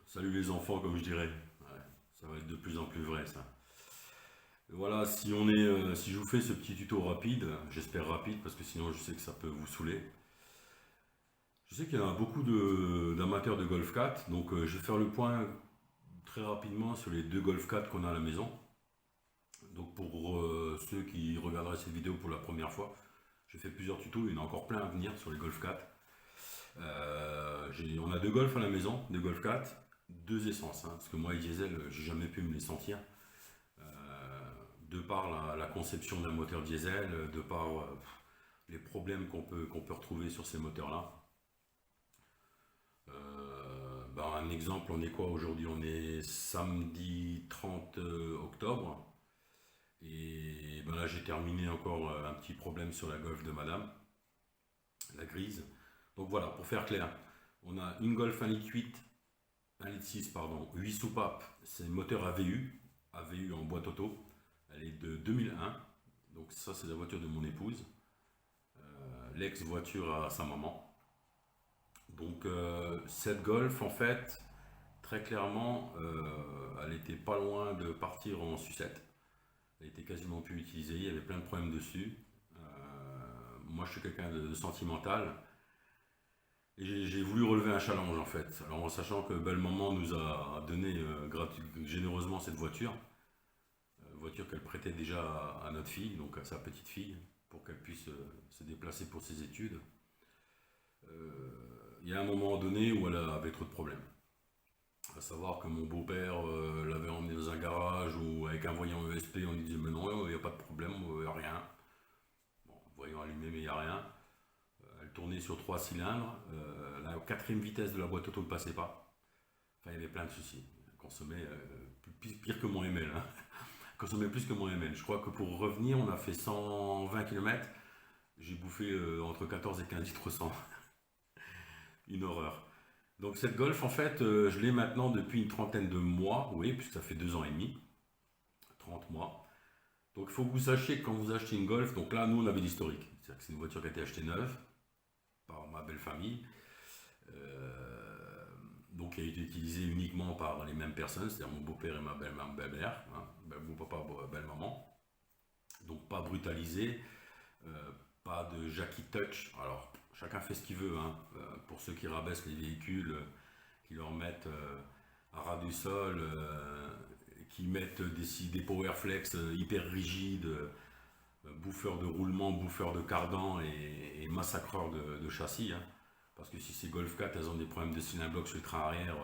Salut les enfants, comme je dirais. Ouais, ça va être de plus en plus vrai ça. Voilà, si je vous fais ce petit tuto rapide, j'espère rapide parce que sinon je sais que ça peut vous saouler. Je sais qu'il y en a beaucoup d'amateurs de Golf 4, donc je vais faire le point très rapidement sur les deux Golf 4 qu'on a à la maison. Donc pour ceux qui regarderaient cette vidéo pour la première fois, j'ai fait plusieurs tutos, il y en a encore plein à venir sur les Golf 4. On a deux Golf à la maison, deux Golf 4, deux essences, hein, parce que moi les diesel, j'ai jamais pu me les sentir. De par la conception d'un moteur diesel, de par les problèmes qu'on peut retrouver sur ces moteurs-là. Un exemple, on est quoi aujourd'hui? On est samedi 30 octobre. Et ben là, j'ai terminé encore un petit problème sur la Golf de Madame, la grise. Donc voilà, pour faire clair, on a une Golf 1,8 litre, 1,6 litre, pardon, 8 soupapes, c'est moteur AVU, AVU en boîte auto. Elle est de 2001, donc ça c'est la voiture de mon épouse, l'ex-voiture à sa maman. Donc cette Golf en fait, très clairement, elle était pas loin de partir en sucette. Elle était quasiment plus utilisée, il y avait plein de problèmes dessus. Moi je suis quelqu'un de sentimental et j'ai voulu relever un challenge en fait. Alors en sachant que Belle Maman nous a donné généreusement cette voiture. Voiture qu'elle prêtait déjà à notre fille, donc à sa petite fille, pour qu'elle puisse se déplacer pour ses études. Il y a un moment donné où elle avait trop de problèmes. À savoir que mon beau-père l'avait emmené dans un garage ou avec un voyant ESP, on lui disait mais non, il n'y a pas de problème, il n'y a rien. Bon, voyant allumé, mais il n'y a rien. Elle tournait sur 3 cylindres. La quatrième vitesse de la boîte auto ne passait pas. Enfin, il y avait plein de soucis. Elle consommait pire que mon ML. Hein. Consommait plus que mon ML. Je crois que pour revenir, on a fait 120 km. J'ai bouffé entre 14 et 15 litres au 100. Une horreur. Donc cette Golf, en fait, je l'ai maintenant depuis une trentaine de mois. Oui, puisque ça fait 2 ans et demi. 30 mois. Donc il faut que vous sachiez que quand vous achetez une Golf, donc là, nous, on avait l'historique. C'est-à-dire que c'est une voiture qui a été achetée neuve par ma belle famille. Donc qui a été utilisée uniquement par les mêmes personnes, c'est-à-dire mon beau-père et ma belle-mère, hein, mon papa, belle-maman. Donc pas brutalisé, pas de Jackie Touch. Alors chacun fait ce qu'il veut. Hein. Pour ceux qui rabaissent les véhicules, qui leur mettent à ras du sol, qui mettent des Powerflex hyper rigides, bouffeurs de roulement, bouffeurs de cardan et massacreurs de châssis. Hein. Parce que si ces Golf 4, elles ont des problèmes de cylindre bloc sur le train arrière,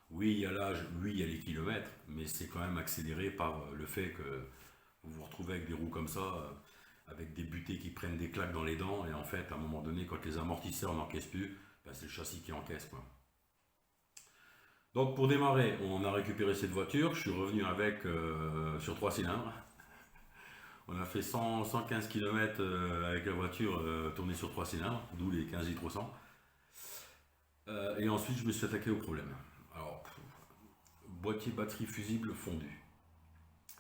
oui, il y a l'âge, oui, il y a les kilomètres, mais c'est quand même accéléré par le fait que vous vous retrouvez avec des roues comme ça, avec des butées qui prennent des claques dans les dents, et en fait, à un moment donné, quand les amortisseurs n'encaissent plus, ben, c'est le châssis qui encaisse, quoi. Donc pour démarrer, on a récupéré cette voiture, je suis revenu avec sur 3 cylindres. On a fait 115 km avec la voiture tournée sur 3 cylindres, d'où les 15 litres au 100. Et ensuite, je me suis attaqué au problème. Alors, boîtier batterie fusible fondu.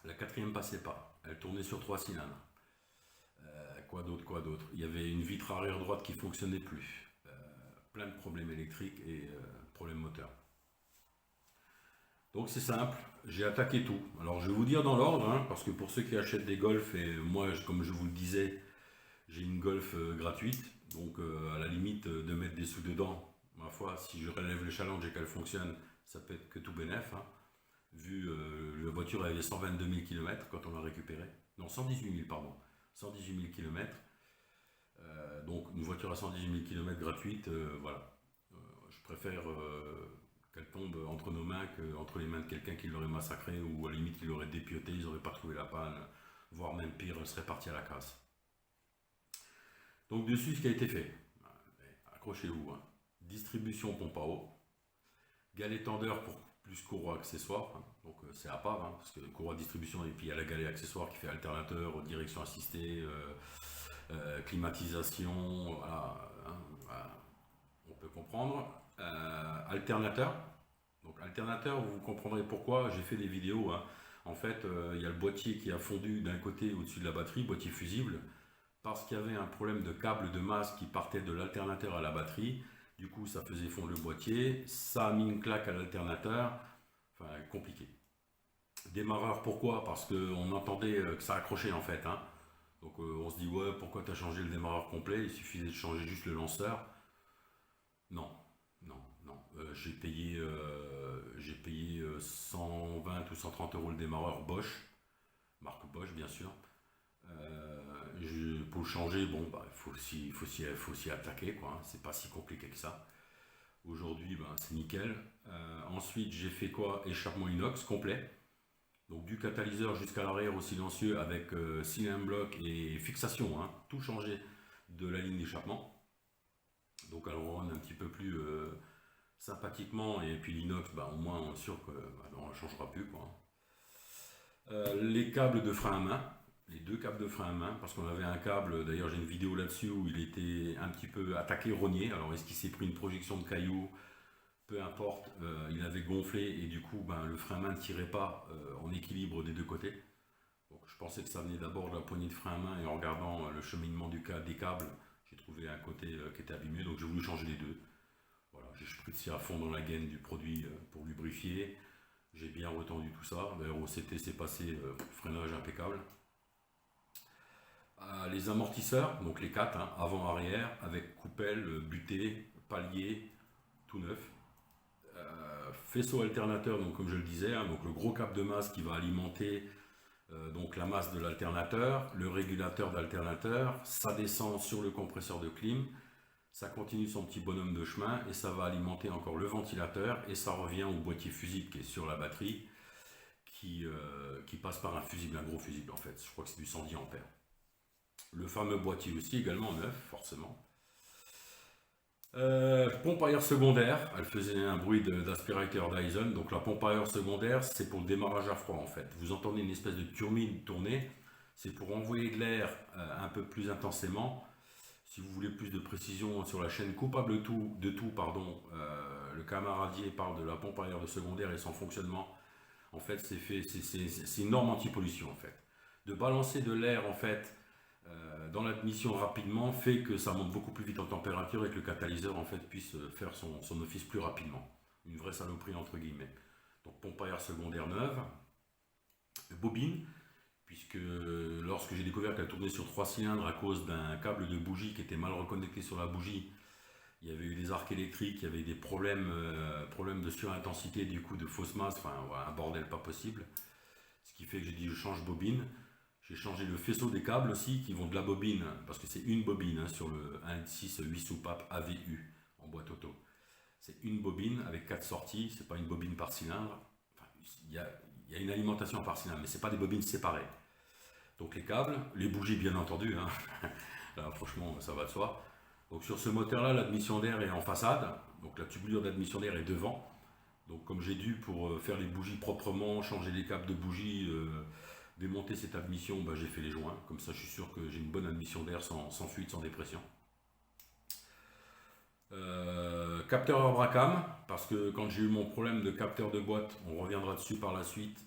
La quatrième passait pas. Elle tournait sur 3 cylindres. Quoi d'autre, quoi d'autre? Il y avait une vitre arrière droite qui fonctionnait plus. Plein de problèmes électriques et problèmes moteurs. Donc c'est simple, j'ai attaqué tout. Alors je vais vous dire dans l'ordre, hein, parce que pour ceux qui achètent des Golf, et moi, comme je vous le disais, j'ai une Golf gratuite. Donc à la limite de mettre des sous dedans, ma foi, si je relève le challenge et qu'elle fonctionne, ça peut être que tout bénef. Hein. Vu la voiture avait 122 000 km quand on l'a récupérée. Non, 118 000, pardon. 118 000 km. Donc une voiture à 118 000 km gratuite, voilà. Je préfère qu'elle tombe entre nos mains qu'entre les mains de quelqu'un qui l'aurait massacré ou à la limite qui l'aurait dépioté, ils n'auraient pas trouvé la panne, voire même pire, elle serait partie à la casse. Donc dessus, ce qui a été fait, accrochez-vous, hein. Distribution pompe à eau, galet tendeur pour plus courroie accessoire, hein. Donc c'est à part, hein, parce que courroie de distribution et puis il y a la galet accessoire qui fait alternateur, direction assistée, climatisation, voilà, hein, voilà, on peut comprendre. Alternateur, donc alternateur, vous comprendrez pourquoi j'ai fait des vidéos. Hein. En fait, il y a le boîtier qui a fondu d'un côté au-dessus de la batterie, boîtier fusible, parce qu'il y avait un problème de câble de masse qui partait de l'alternateur à la batterie. Du coup, ça faisait fondre le boîtier. Ça a mis une claque à l'alternateur. Enfin, compliqué. Démarreur, pourquoi? Parce qu'on entendait que ça accrochait en fait, hein. Donc on se dit, ouais, pourquoi tu as changé le démarreur complet? Il suffisait de changer juste le lanceur. Non, non, non. J'ai payé 120 ou 130 euros le démarreur Bosch, marque Bosch bien sûr. Pour le changer, bon, bah, faut s'y attaquer, quoi, hein. C'est pas si compliqué que ça. Aujourd'hui, bah, c'est nickel. Ensuite, j'ai fait quoi? Échappement inox complet. Donc du catalyseur jusqu'à l'arrière au silencieux avec cylindre bloc et fixation, hein. Tout changé de la ligne d'échappement. Donc elle run un petit peu plus sympathiquement, et puis l'inox, bah, au moins on est sûr que bah, on ne la changera plus, quoi. Les câbles de frein à main, les deux câbles de frein à main, parce qu'on avait un câble, d'ailleurs j'ai une vidéo là-dessus où il était un petit peu attaqué, rogné. Alors est-ce qu'il s'est pris une projection de cailloux? Peu importe, il avait gonflé et du coup ben, le frein à main ne tirait pas en équilibre des deux côtés. Donc, je pensais que ça venait d'abord de la poignée de frein à main, et en regardant le cheminement des câbles, j'ai trouvé un côté qui était abîmé, donc j'ai voulu changer les deux. Voilà, j'ai spritz à fond dans la gaine du produit pour lubrifier. J'ai bien retendu tout ça. D'ailleurs au CT c'est passé, freinage impeccable. Les amortisseurs, donc les 4, hein, avant-arrière, avec coupelle, butée, palier, tout neuf. Faisceau alternateur, donc comme je le disais, hein, donc le gros câble de masse qui va alimenter donc la masse de l'alternateur, le régulateur d'alternateur, ça descend sur le compresseur de clim, ça continue son petit bonhomme de chemin et ça va alimenter encore le ventilateur, et ça revient au boîtier fusible qui est sur la batterie, qui passe par un fusible, un gros fusible en fait, je crois que c'est du 110 ampères. Le fameux boîtier aussi également neuf, forcément. Pompe à air secondaire, elle faisait un bruit d'aspirateur Dyson. Donc la pompe à air secondaire, c'est pour le démarrage à froid en fait. Vous entendez une espèce de turbine tourner, c'est pour envoyer de l'air un peu plus intensément. Si vous voulez plus de précision sur la chaîne coupable de tout, pardon, le camaradier parle de la pompe à air de secondaire et son fonctionnement. En fait, c'est une norme anti-pollution en fait. De balancer de l'air en fait dans l'admission rapidement fait que ça monte beaucoup plus vite en température et que le catalyseur en fait puisse faire son office plus rapidement. Une vraie saloperie entre guillemets. Donc pompe à air secondaire neuve, bobine, puisque lorsque j'ai découvert qu'elle tournait sur 3 cylindres à cause d'un câble de bougie qui était mal reconnecté sur la bougie, il y avait eu des arcs électriques, il y avait des problèmes de surintensité, du coup de fausse masse, enfin voilà, un bordel pas possible. Ce qui fait que j'ai dit je change bobine. J'ai changé le faisceau des câbles aussi qui vont de la bobine, parce que c'est une bobine hein, sur le 1.6 8 soupapes AVU en boîte auto. C'est une bobine avec 4 sorties, c'est pas une bobine par cylindre. Enfin, il y a une alimentation par cylindre, mais c'est pas des bobines séparées. Donc les câbles, les bougies bien entendu, hein. Là franchement ça va de soi. Donc sur ce moteur là, l'admission d'air est en façade, donc la tubulure d'admission d'air est devant. Donc comme j'ai dû pour faire les bougies proprement, changer les câbles de bougies, démonter cette admission, bah, j'ai fait les joints, comme ça je suis sûr que j'ai une bonne admission d'air sans fuite, sans dépression. Capteur Bracam, parce que quand j'ai eu mon problème de capteur de boîte, on reviendra dessus par la suite,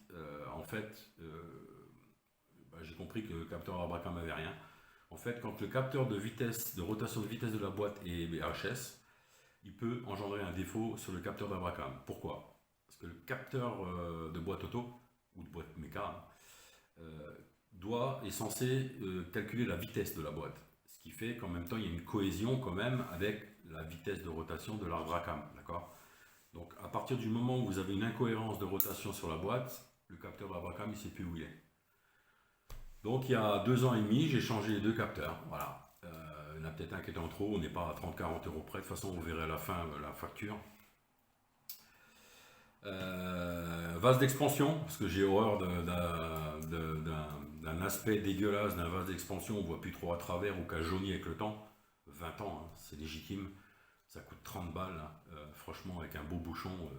en fait, bah, j'ai compris que le capteur Bracam n'avait rien. En fait, quand le capteur de vitesse, de rotation de vitesse de la boîte est BHS, il peut engendrer un défaut sur le capteur d'Abracam. Pourquoi? Parce que le capteur de boîte auto, ou de boîte méca, est censé calculer la vitesse de la boîte. Ce qui fait qu'en même temps, il y a une cohésion quand même avec la vitesse de rotation de l'Abracam. D'accord? Donc à partir du moment où vous avez une incohérence de rotation sur la boîte, le capteur d'Abracam, il ne sait plus où il est. Donc il y a 2 ans et demi, j'ai changé les deux capteurs. Voilà. Il y en a peut-être un qui est en trop, on n'est pas à 30-40 euros près. De toute façon, vous verrez à la fin la facture. Vase d'expansion, parce que j'ai horreur d'un aspect dégueulasse d'un vase d'expansion, on ne voit plus trop à travers ou qu'à jaunir avec le temps. 20 ans, hein, c'est légitime. Ça coûte 30 balles, hein. Franchement, avec un beau bouchon,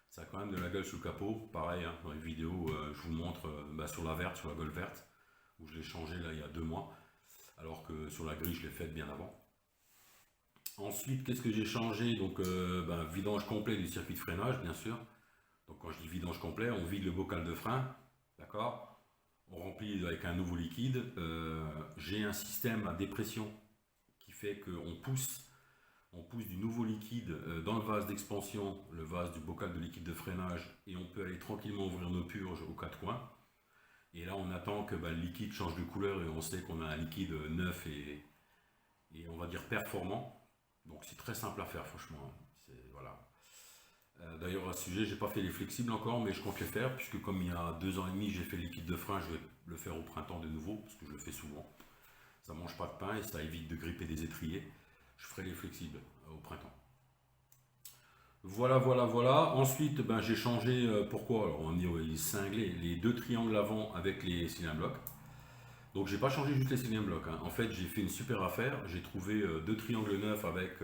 ça a quand même de la gueule sous le capot. Pareil, hein, dans les vidéos, je vous montre sur la verte, sur la Golf verte, où je l'ai changé là il y a 2 mois, alors que sur la grille, je l'ai faite bien avant. Ensuite, qu'est-ce que j'ai changé? Donc, vidange complet du circuit de freinage, bien sûr. Donc, quand je dis vidange complet, on vide le bocal de frein, d'accord? On remplit avec un nouveau liquide. J'ai un système à dépression qui fait qu'on pousse On pousse du nouveau liquide dans le vase d'expansion, le vase du bocal de liquide de freinage, et on peut aller tranquillement ouvrir nos purges aux quatre coins. Et là, on attend que le liquide change de couleur et on sait qu'on a un liquide neuf et on va dire performant. Donc c'est très simple à faire, franchement. Voilà. D'ailleurs, à ce sujet, j'ai pas fait les flexibles encore, mais je compte les faire, puisque comme il y a 2 ans et demi, j'ai fait le liquide de frein, je vais le faire au printemps de nouveau, parce que je le fais souvent. Ça mange pas de pain et ça évite de gripper des étriers. Je ferai les flexibles au printemps. Voilà, voilà, voilà. Ensuite, j'ai changé. Pourquoi? Alors, on est cinglé les deux triangles avant avec les cylindres blocs. Donc, j'ai pas changé juste les cylindres blocs, hein. En fait, j'ai fait une super affaire. J'ai trouvé deux triangles neufs avec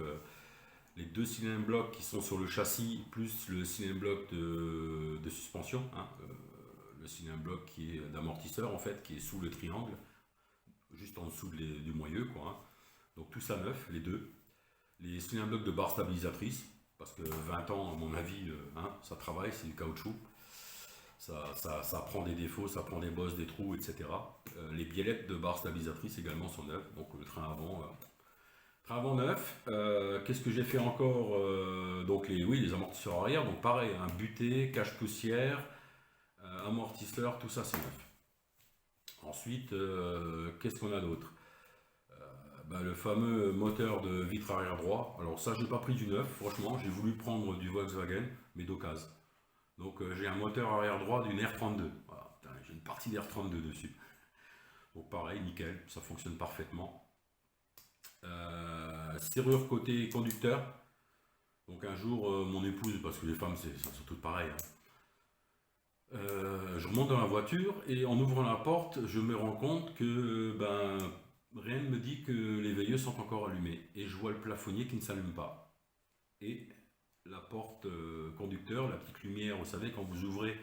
les deux cylindres blocs qui sont sur le châssis, plus le cylindre bloc de suspension, hein. Le cylindre bloc qui est d'amortisseur, en fait, qui est sous le triangle, juste en dessous du moyeu, quoi, hein. Donc, tout ça neuf, les deux. Les cylindres blocs de barre stabilisatrice, parce que 20 ans, à mon avis, hein, ça travaille, c'est du caoutchouc. Ça prend des défauts, ça prend des bosses, des trous, etc. Les biellettes de barre stabilisatrice également sont neuves, donc le train avant neuf. Qu'est-ce que j'ai fait encore? Donc oui, les amortisseurs arrière, donc pareil, un buté, cache-poussière, amortisseur, tout ça c'est neuf. Ensuite, qu'est-ce qu'on a d'autre? Le fameux moteur de vitre arrière droit. Alors ça, j'ai pas pris du neuf, franchement, j'ai voulu prendre du Volkswagen, mais d'occasion. Donc j'ai un moteur arrière droit d'une R32. Voilà, j'ai une partie d'R32 dessus. Donc pareil, nickel, ça fonctionne parfaitement. Serrure côté conducteur. Donc un jour, mon épouse, parce que les femmes c'est sont toutes pareilles, hein, je remonte dans la voiture et en ouvrant la porte, je me rends compte que rien ne me dit que les veilleuses sont encore allumées. Et je vois le plafonnier qui ne s'allume pas. Et la porte conducteur, la petite lumière, vous savez, quand vous ouvrez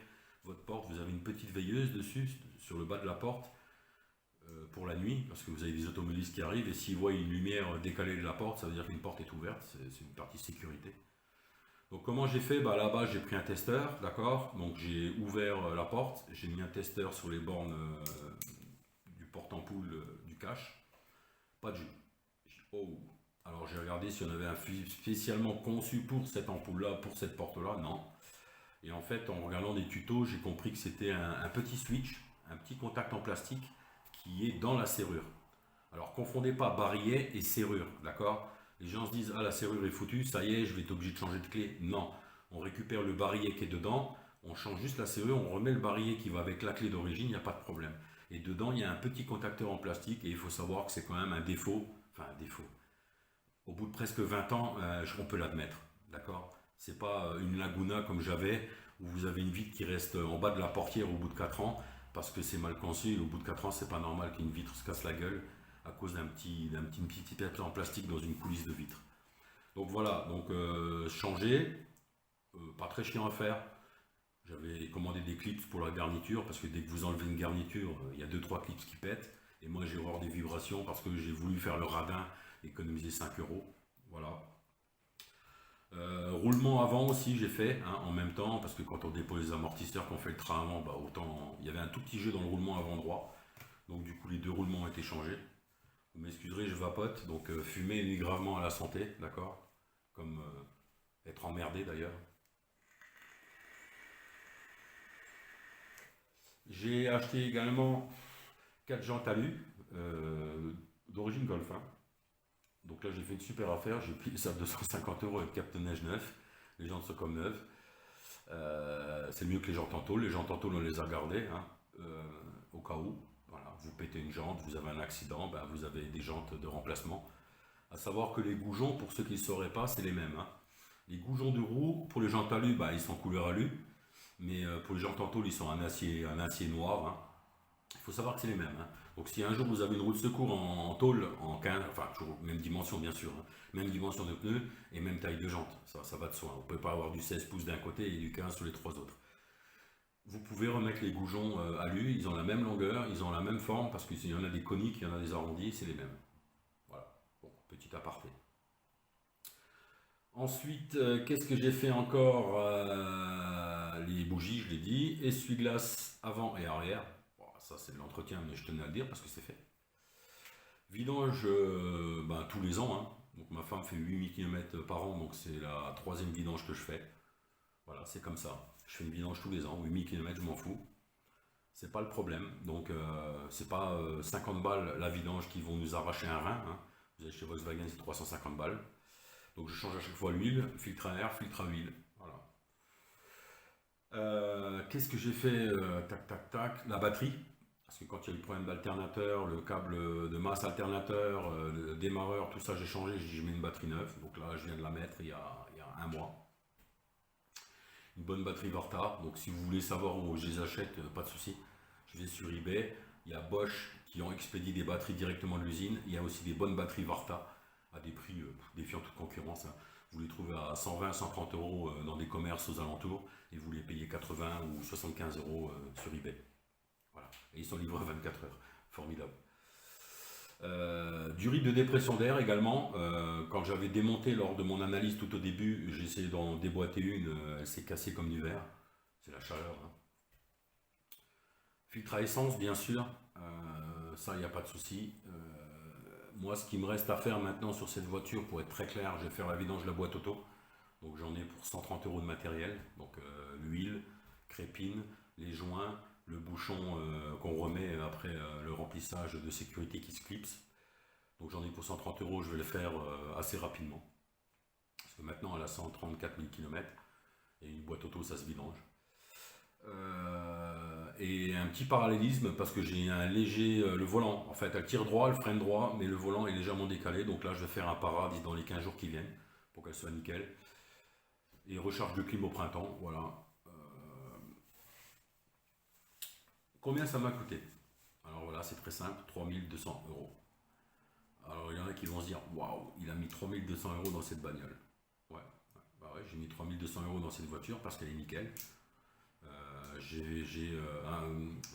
votre porte, vous avez une petite veilleuse dessus, sur le bas de la porte, pour la nuit, parce que vous avez des automobilistes qui arrivent, et s'ils voient une lumière décalée de la porte, ça veut dire qu'une porte est ouverte, c'est une partie sécurité. Donc comment j'ai fait? Là-bas j'ai pris un testeur, d'accord? Donc j'ai ouvert la porte, j'ai mis un testeur sur les bornes du porte-ampoule du cache, pas de jus. Oh. Alors j'ai regardé si on avait un fusil spécialement conçu pour cette ampoule-là, pour cette porte-là, non. Et en fait, en regardant des tutos, j'ai compris que c'était un petit switch, un petit contact en plastique qui est dans la serrure. Alors confondez pas barillet et serrure, d'accord? Les gens se disent, ah la serrure est foutue, ça y est, je vais être obligé de changer de clé. Non, on récupère le barillet qui est dedans, on change juste la serrure, on remet le barillet qui va avec la clé d'origine, il n'y a pas de problème. Et dedans, il y a un petit contacteur en plastique et il faut savoir que c'est quand même un défaut, enfin un défaut. Au bout de presque 20 ans, on peut l'admettre, d'accord? C'est pas une Laguna comme j'avais, où vous avez une vitre qui reste en bas de la portière au bout de 4 ans, parce que c'est mal conçu, et au bout de 4 ans, c'est pas normal qu'une vitre se casse la gueule à cause d'une petite pièce en plastique dans une coulisse de vitre. Donc voilà, donc changer, pas très chiant à faire. J'avais commandé des clips pour la garniture, parce que dès que vous enlevez une garniture, il y a deux trois clips qui pètent. Et moi j'ai horreur des vibrations parce que j'ai voulu faire le radin, économiser 5 euros. Voilà. Roulement avant aussi j'ai fait, hein, en même temps, parce que quand on dépose les amortisseurs, qu'on fait le train avant, autant il y avait un tout petit jeu dans le roulement avant droit. Donc du coup les deux roulements ont été changés. Vous m'excuserez, je vapote, donc fumer nuit gravement à la santé, d'accord? Comme être emmerdé d'ailleurs. J'ai acheté également 4 jantes alu, d'origine Golf, hein. Donc là j'ai fait une super affaire, j'ai payé ça 250 euros avec Captain Neige neuf. Les jantes sont comme neuves. C'est mieux que les jantes en tôle. Les jantes en tôle on les a gardées, hein, au cas où. Voilà, vous pétez une jante, vous avez un accident, vous avez des jantes de remplacement. À savoir que les goujons, pour ceux qui ne sauraient pas, c'est les mêmes, hein. Les goujons de roue, pour les jantes alu, ils sont couleur alu. Mais pour les jantes en tôle, ils sont un acier noir, hein. Il faut savoir que c'est les mêmes, hein. Donc si un jour vous avez une roue de secours en tôle, en 15, enfin toujours même dimension bien sûr, hein, même dimension de pneus et même taille de jante, ça va de soi. On ne peut pas avoir du 16 pouces d'un côté et du 15 sur les trois autres. Vous pouvez remettre les goujons alu, ils ont la même longueur, ils ont la même forme, parce qu'il y en a des coniques, il y en a des arrondis, c'est les mêmes. Voilà, bon, petit aparté. Ensuite, qu'est-ce que j'ai fait encore? Les bougies, je l'ai dit, essuie-glace avant et arrière. Bon, ça c'est de l'entretien, mais je tenais à le dire parce que c'est fait. Vidange tous les ans, hein. Donc ma femme fait 8000 km par an, donc c'est la troisième vidange que je fais. Voilà, c'est comme ça. Je fais une vidange tous les ans, 8000 km, je m'en fous. C'est pas le problème. Donc c'est pas 50 balles la vidange qui vont nous arracher un rein, hein. Vous allez chez Volkswagen, c'est 350 balles. Donc je change à chaque fois l'huile, filtre à air, filtre à huile. Voilà. Qu'est-ce que j'ai fait? Tac, tac, tac. La batterie. Parce que quand il y a eu le problème d'alternateur, le câble de masse alternateur, le démarreur, tout ça, j'ai changé. J'ai dit, je mets une batterie neuve. Donc là, je viens de la mettre il y a un mois. Une bonne batterie Vorta. Donc si vous voulez savoir où je les achète, pas de souci. Je vais sur eBay. Il y a Bosch qui ont expédié des batteries directement de l'usine. Il y a aussi des bonnes batteries Vorta à des prix défiant toute concurrence, hein. Vous les trouvez à 120, 130 euros dans des commerces aux alentours et vous les payez 80 ou 75 euros sur eBay. Voilà. Et ils sont livrés à 24 heures. Formidable. Du riz de dépression d'air également. Quand j'avais démonté lors de mon analyse tout au début, j'ai essayé d'en déboîter une. Elle s'est cassée comme du verre. C'est la chaleur, hein. Filtre à essence, bien sûr. Ça, il n'y a pas de souci. Moi, ce qui me reste à faire maintenant sur cette voiture, pour être très clair, je vais faire la vidange de la boîte auto. Donc j'en ai pour 130 euros de matériel. Donc l'huile, crépine, les joints, le bouchon qu'on remet après le remplissage de sécurité qui se clipse. Donc j'en ai pour 130 euros, je vais le faire assez rapidement. Parce que maintenant elle a 134 000 km et une boîte auto ça se vidange. Et un petit parallélisme parce que j'ai un léger. Le volant, en fait, elle tire droit, elle freine droit, mais le volant est légèrement décalé. Donc là, je vais faire un para dans les 15 jours qui viennent pour qu'elle soit nickel. Et recharge de clim au printemps. Voilà. Combien ça m'a coûté? Alors voilà, c'est très simple, 3200 euros. Alors il y en a qui vont se dire, waouh, il a mis 3200 euros dans cette bagnole. Ouais, bah ouais, j'ai mis 3200 euros dans cette voiture parce qu'elle est nickel.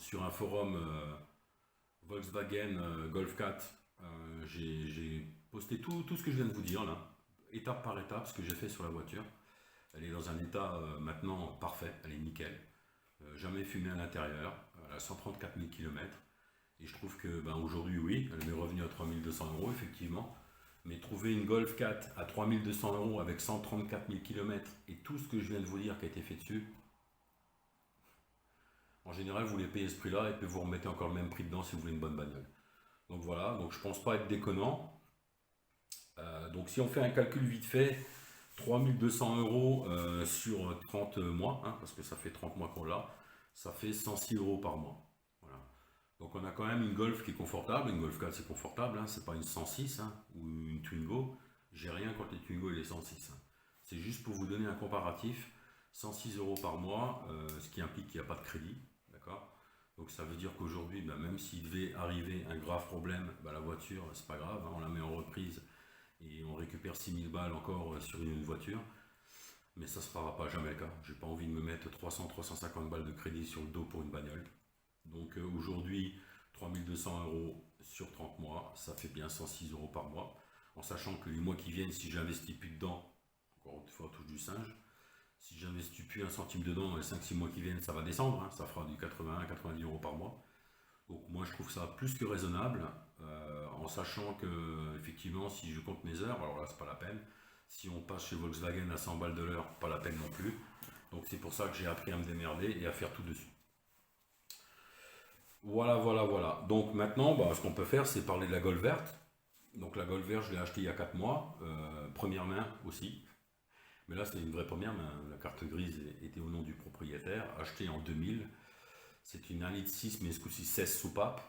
Sur un forum Volkswagen Golf 4, j'ai posté tout ce que je viens de vous dire là, étape par étape, ce que j'ai fait sur la voiture. Elle est dans un état maintenant parfait, elle est nickel. Jamais fumé à l'intérieur, elle a 134 000 km. Et je trouve que aujourd'hui, oui, elle m'est revenue à 3200 euros, effectivement. Mais trouver une Golf 4 à 3200 euros avec 134 000 km et tout ce que je viens de vous dire qui a été fait dessus, en général, vous les payez ce prix-là et puis vous remettez encore le même prix dedans si vous voulez une bonne bagnole. Donc voilà, donc je pense pas être déconnant. Donc si on fait un calcul vite fait, 3200 euros sur 30 mois, hein, parce que ça fait 30 mois qu'on l'a, ça fait 106 euros par mois. Voilà. Donc on a quand même une Golf qui est confortable, une Golf 4 c'est confortable, hein, c'est pas une 106 hein, ou une Twingo. J'ai rien contre les Twingo et les 106. Hein. C'est juste pour vous donner un comparatif, 106 euros par mois, ce qui implique qu'il n'y a pas de crédit. Donc ça veut dire qu'aujourd'hui, même s'il devait arriver un grave problème, la voiture, c'est pas grave, hein, on la met en reprise et on récupère 6000 balles encore sur une voiture. Mais ça ne se fera pas jamais le cas. J'ai pas envie de me mettre 300-350 balles de crédit sur le dos pour une bagnole. Donc aujourd'hui, 3200 euros sur 30 mois, ça fait bien 106 euros par mois. En sachant que les mois qui viennent, si j'investis plus dedans, encore une fois, touche du singe, si j'investis plus un centime dedans dans les 5-6 mois qui viennent, ça va descendre, hein, ça fera du 80-90 euros par mois. Donc moi je trouve ça plus que raisonnable, en sachant que effectivement si je compte mes heures, alors là c'est pas la peine. Si on passe chez Volkswagen à 100 balles de l'heure, pas la peine non plus. Donc c'est pour ça que j'ai appris à me démerder et à faire tout dessus. Voilà. Donc maintenant, ce qu'on peut faire, c'est parler de la Golf verte. Donc la Golf verte, je l'ai achetée il y a 4 mois, première main aussi. Mais là, c'était une vraie première main. La carte grise était au nom du propriétaire, achetée en 2000. C'est une 1,6 litre, mais ce coup-ci 16 soupapes.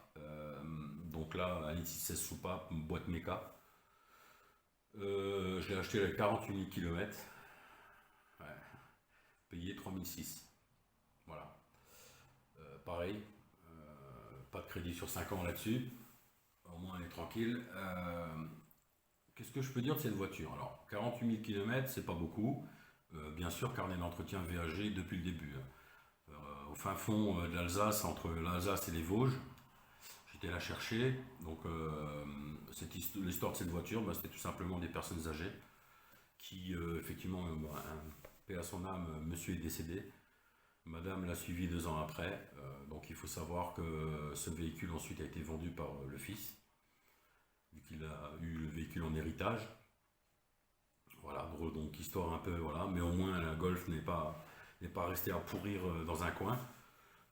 Donc là, 1,6 litre 16 soupapes, boîte méca. Je l'ai acheté avec 48 000 km. Ouais. Payé 3006. Voilà. Pareil, pas de crédit sur 5 ans là-dessus. Au moins, elle est tranquille. Qu'est-ce que je peux dire de cette voiture? Alors, 48 000 km, c'est pas beaucoup. Bien sûr, carnet d'entretien VAG depuis le début. Au fin fond de l'Alsace, entre l'Alsace et les Vosges, j'étais la chercher. Donc, l'histoire de cette voiture, c'était tout simplement des personnes âgées qui, effectivement, paix à son âme, monsieur est décédé. Madame l'a suivi 2 ans après. Donc, il faut savoir que ce véhicule ensuite a été vendu par le fils, vu qu'il a eu le véhicule en héritage. donc histoire un peu, voilà, mais au moins la Golf n'est pas restée à pourrir dans un coin.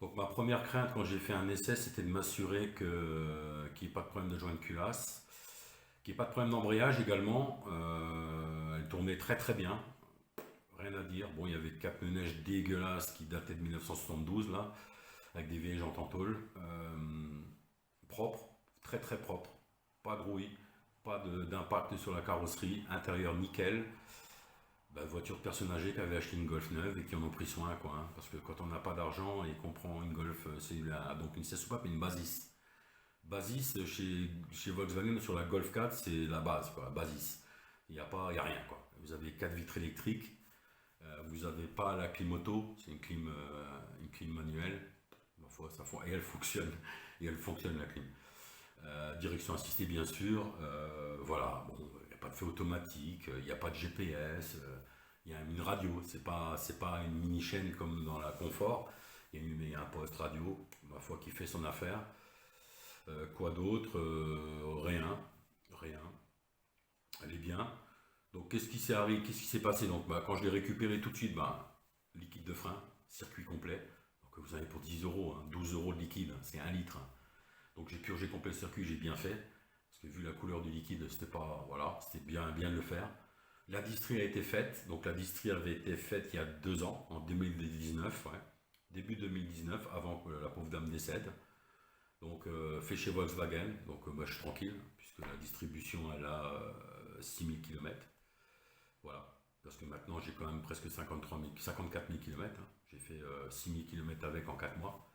Donc ma première crainte quand j'ai fait un essai, c'était de m'assurer qu'il n'y ait pas de problème de joint de culasse, qu'il n'y ait pas de problème d'embrayage également. Elle tournait très très bien, rien à dire. Bon, il y avait le cap-neige dégueulasse qui datait de 1972 là, avec des vieilles jantes en tôle. Propre, très très propre, pas de rouille, pas d'impact sur la carrosserie, intérieur nickel. Bah, voiture de personnes âgées qui avaient acheté une Golf neuve et qui en ont pris soin, quoi, hein, parce que quand on n'a pas d'argent et qu'on prend une Golf, donc une 16 soupapes et une Basis. Basis chez Volkswagen sur la Golf 4, c'est la base, quoi, Basis. Il y a rien, quoi. Vous avez 4 vitres électriques, vous n'avez pas la clim auto, c'est une clim manuelle. Et elle fonctionne la clim. Direction assistée bien sûr, voilà, bon, il n'y a pas de feu automatique, il n'y a pas de GPS, il y a une radio, c'est pas une mini chaîne comme dans la confort, il y a un poste radio, ma foi, qui fait son affaire. Quoi d'autre? Rien, elle est bien. Donc qu'est-ce qui s'est arrivé, qu'est-ce qui s'est passé? Donc bah, quand je l'ai récupéré tout de suite, bah, liquide de frein, circuit complet, donc vous avez pour 10 euros, hein, 12 euros de liquide, c'est 1 litre, hein. Donc j'ai purgé complet le circuit, j'ai bien fait. Parce que vu la couleur du liquide, c'était pas. Voilà, c'était bien de le faire. La distrie a été faite. Donc la distrie avait été faite il y a 2 ans, en 2019, ouais. Début 2019, avant que la pauvre dame décède. Donc fait chez Volkswagen. Donc bah, je suis tranquille, puisque la distribution elle a 6000 km. Voilà. Parce que maintenant j'ai quand même presque 54 000 km. Hein. J'ai fait 6000 km avec en 4 mois.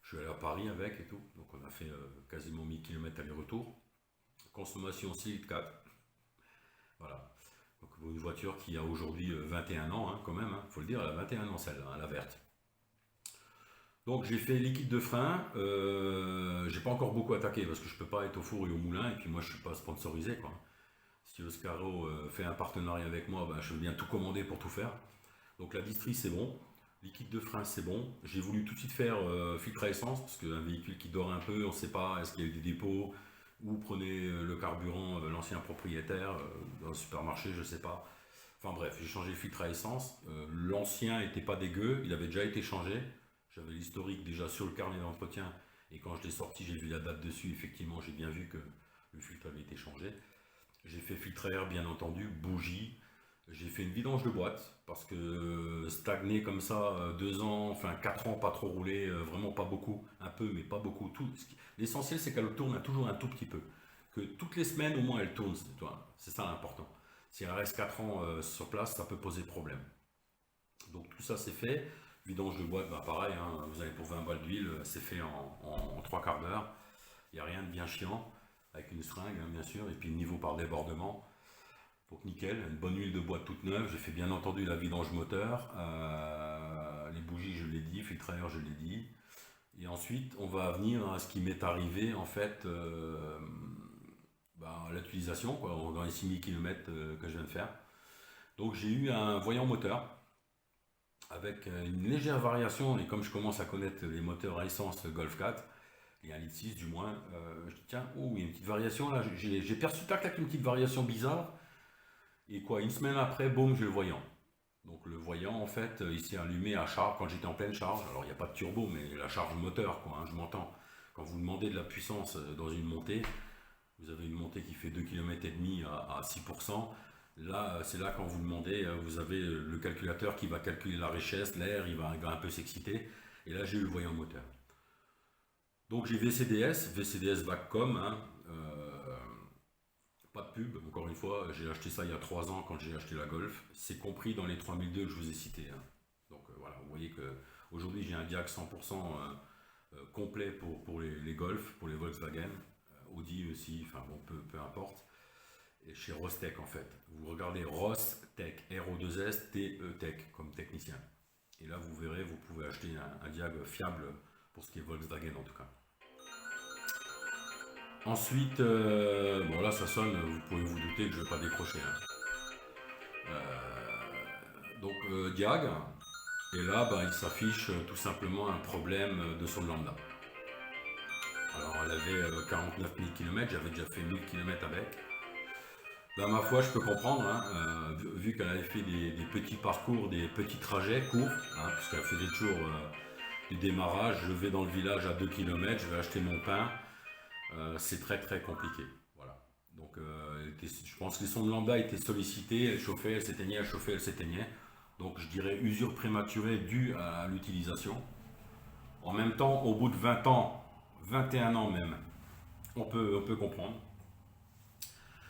Je suis allé à Paris avec et tout, donc on a fait quasiment 1000 km aller-retour. Consommation 6 litres 4. Voilà. Donc une voiture qui a aujourd'hui 21 ans, hein, quand même, il faut le dire, elle a 21 ans celle-là, hein, la verte. Donc j'ai fait liquide de frein, j'ai pas encore beaucoup attaqué parce que je peux pas être au four et au moulin, et puis moi je suis pas sponsorisé, quoi. Si Oscaro fait un partenariat avec moi, ben, je veux bien tout commander pour tout faire. Donc la distrie c'est bon. Liquide de frein, c'est bon. J'ai voulu tout de suite faire filtre à essence, parce qu'un véhicule qui dort un peu, on ne sait pas, est-ce qu'il y a eu des dépôts, ou prenez le carburant, l'ancien propriétaire, dans le supermarché, je ne sais pas. Enfin bref, j'ai changé le filtre à essence. L'ancien n'était pas dégueu, il avait déjà été changé. J'avais l'historique déjà sur le carnet d'entretien, et quand je l'ai sorti, j'ai vu la date dessus, effectivement, j'ai bien vu que le filtre avait été changé. J'ai fait filtre à air, bien entendu, bougie. J'ai fait une vidange de boîte parce que stagner comme ça 2 ans, enfin 4 ans, pas trop roulé, vraiment pas beaucoup, un peu mais pas beaucoup. L'essentiel c'est qu'elle tourne toujours un tout petit peu. Que toutes les semaines au moins elle tourne, c'est ça l'important. Si elle reste 4 ans sur place, ça peut poser problème. Donc tout ça c'est fait. Vidange de boîte, bah pareil, hein, vous avez pour 20 balles d'huile, c'est fait en 3 quarts d'heure. Il n'y a rien de bien chiant, avec une seringue hein, bien sûr, et puis le niveau par débordement. Donc nickel, une bonne huile de boîte toute neuve. J'ai fait bien entendu la vidange moteur, les bougies je l'ai dit, filtre à air je l'ai dit. Et ensuite on va venir à ce qui m'est arrivé en fait, l'utilisation dans les 6000 km que je viens de faire. Donc j'ai eu un voyant moteur avec une légère variation, et comme je commence à connaître les moteurs à essence Golf 4, et 1,6 litre du moins, je dis tiens, oh il y a une petite variation là, j'ai perçu tac tac une petite variation bizarre. Et quoi, une semaine après, boum, j'ai le voyant. Donc le voyant, en fait, il s'est allumé à charge quand j'étais en pleine charge. Alors il n'y a pas de turbo, mais la charge moteur, quoi, hein, je m'entends. Quand vous demandez de la puissance dans une montée, vous avez une montée qui fait 2,5 km à 6%. Là, c'est là quand vous demandez, vous avez le calculateur qui va calculer la richesse, l'air, il va un peu s'exciter. Et là, j'ai eu le voyant moteur. Donc j'ai VCDS Vaccom, hein, pas de pub, encore une fois, j'ai acheté ça il y a 3 ans quand j'ai acheté la Golf. C'est compris dans les 3002 que je vous ai cités, hein. Donc voilà, vous voyez que aujourd'hui j'ai un diag 100% complet pour les Golf, pour les Volkswagen, Audi aussi, enfin bon, peu importe. Et chez Rostec en fait. Vous regardez Rostec, R-O-2-S, T-E-Tech comme technicien. Et là vous verrez, vous pouvez acheter un diag fiable pour ce qui est Volkswagen en tout cas. Ensuite, bon là ça sonne, vous pouvez vous douter que je ne vais pas décrocher, hein. Donc diag, et là bah, il s'affiche tout simplement un problème de son lambda. Alors elle avait 49 000 km, j'avais déjà fait 1000 km avec. Ben, ma foi je peux comprendre, hein, vu qu'elle avait fait des petits parcours, des petits trajets courts, hein, puisqu'elle faisait toujours du démarrage, je vais dans le village à 2 km, je vais acheter mon pain, c'est très très compliqué. Voilà. Donc je pense que les sondes lambda étaient sollicitées, elles chauffaient, elles s'éteignaient, elles chauffaient, elles s'éteignaient. Donc je dirais usure prématurée due à l'utilisation. En même temps, au bout de 20 ans, 21 ans même, on peut comprendre.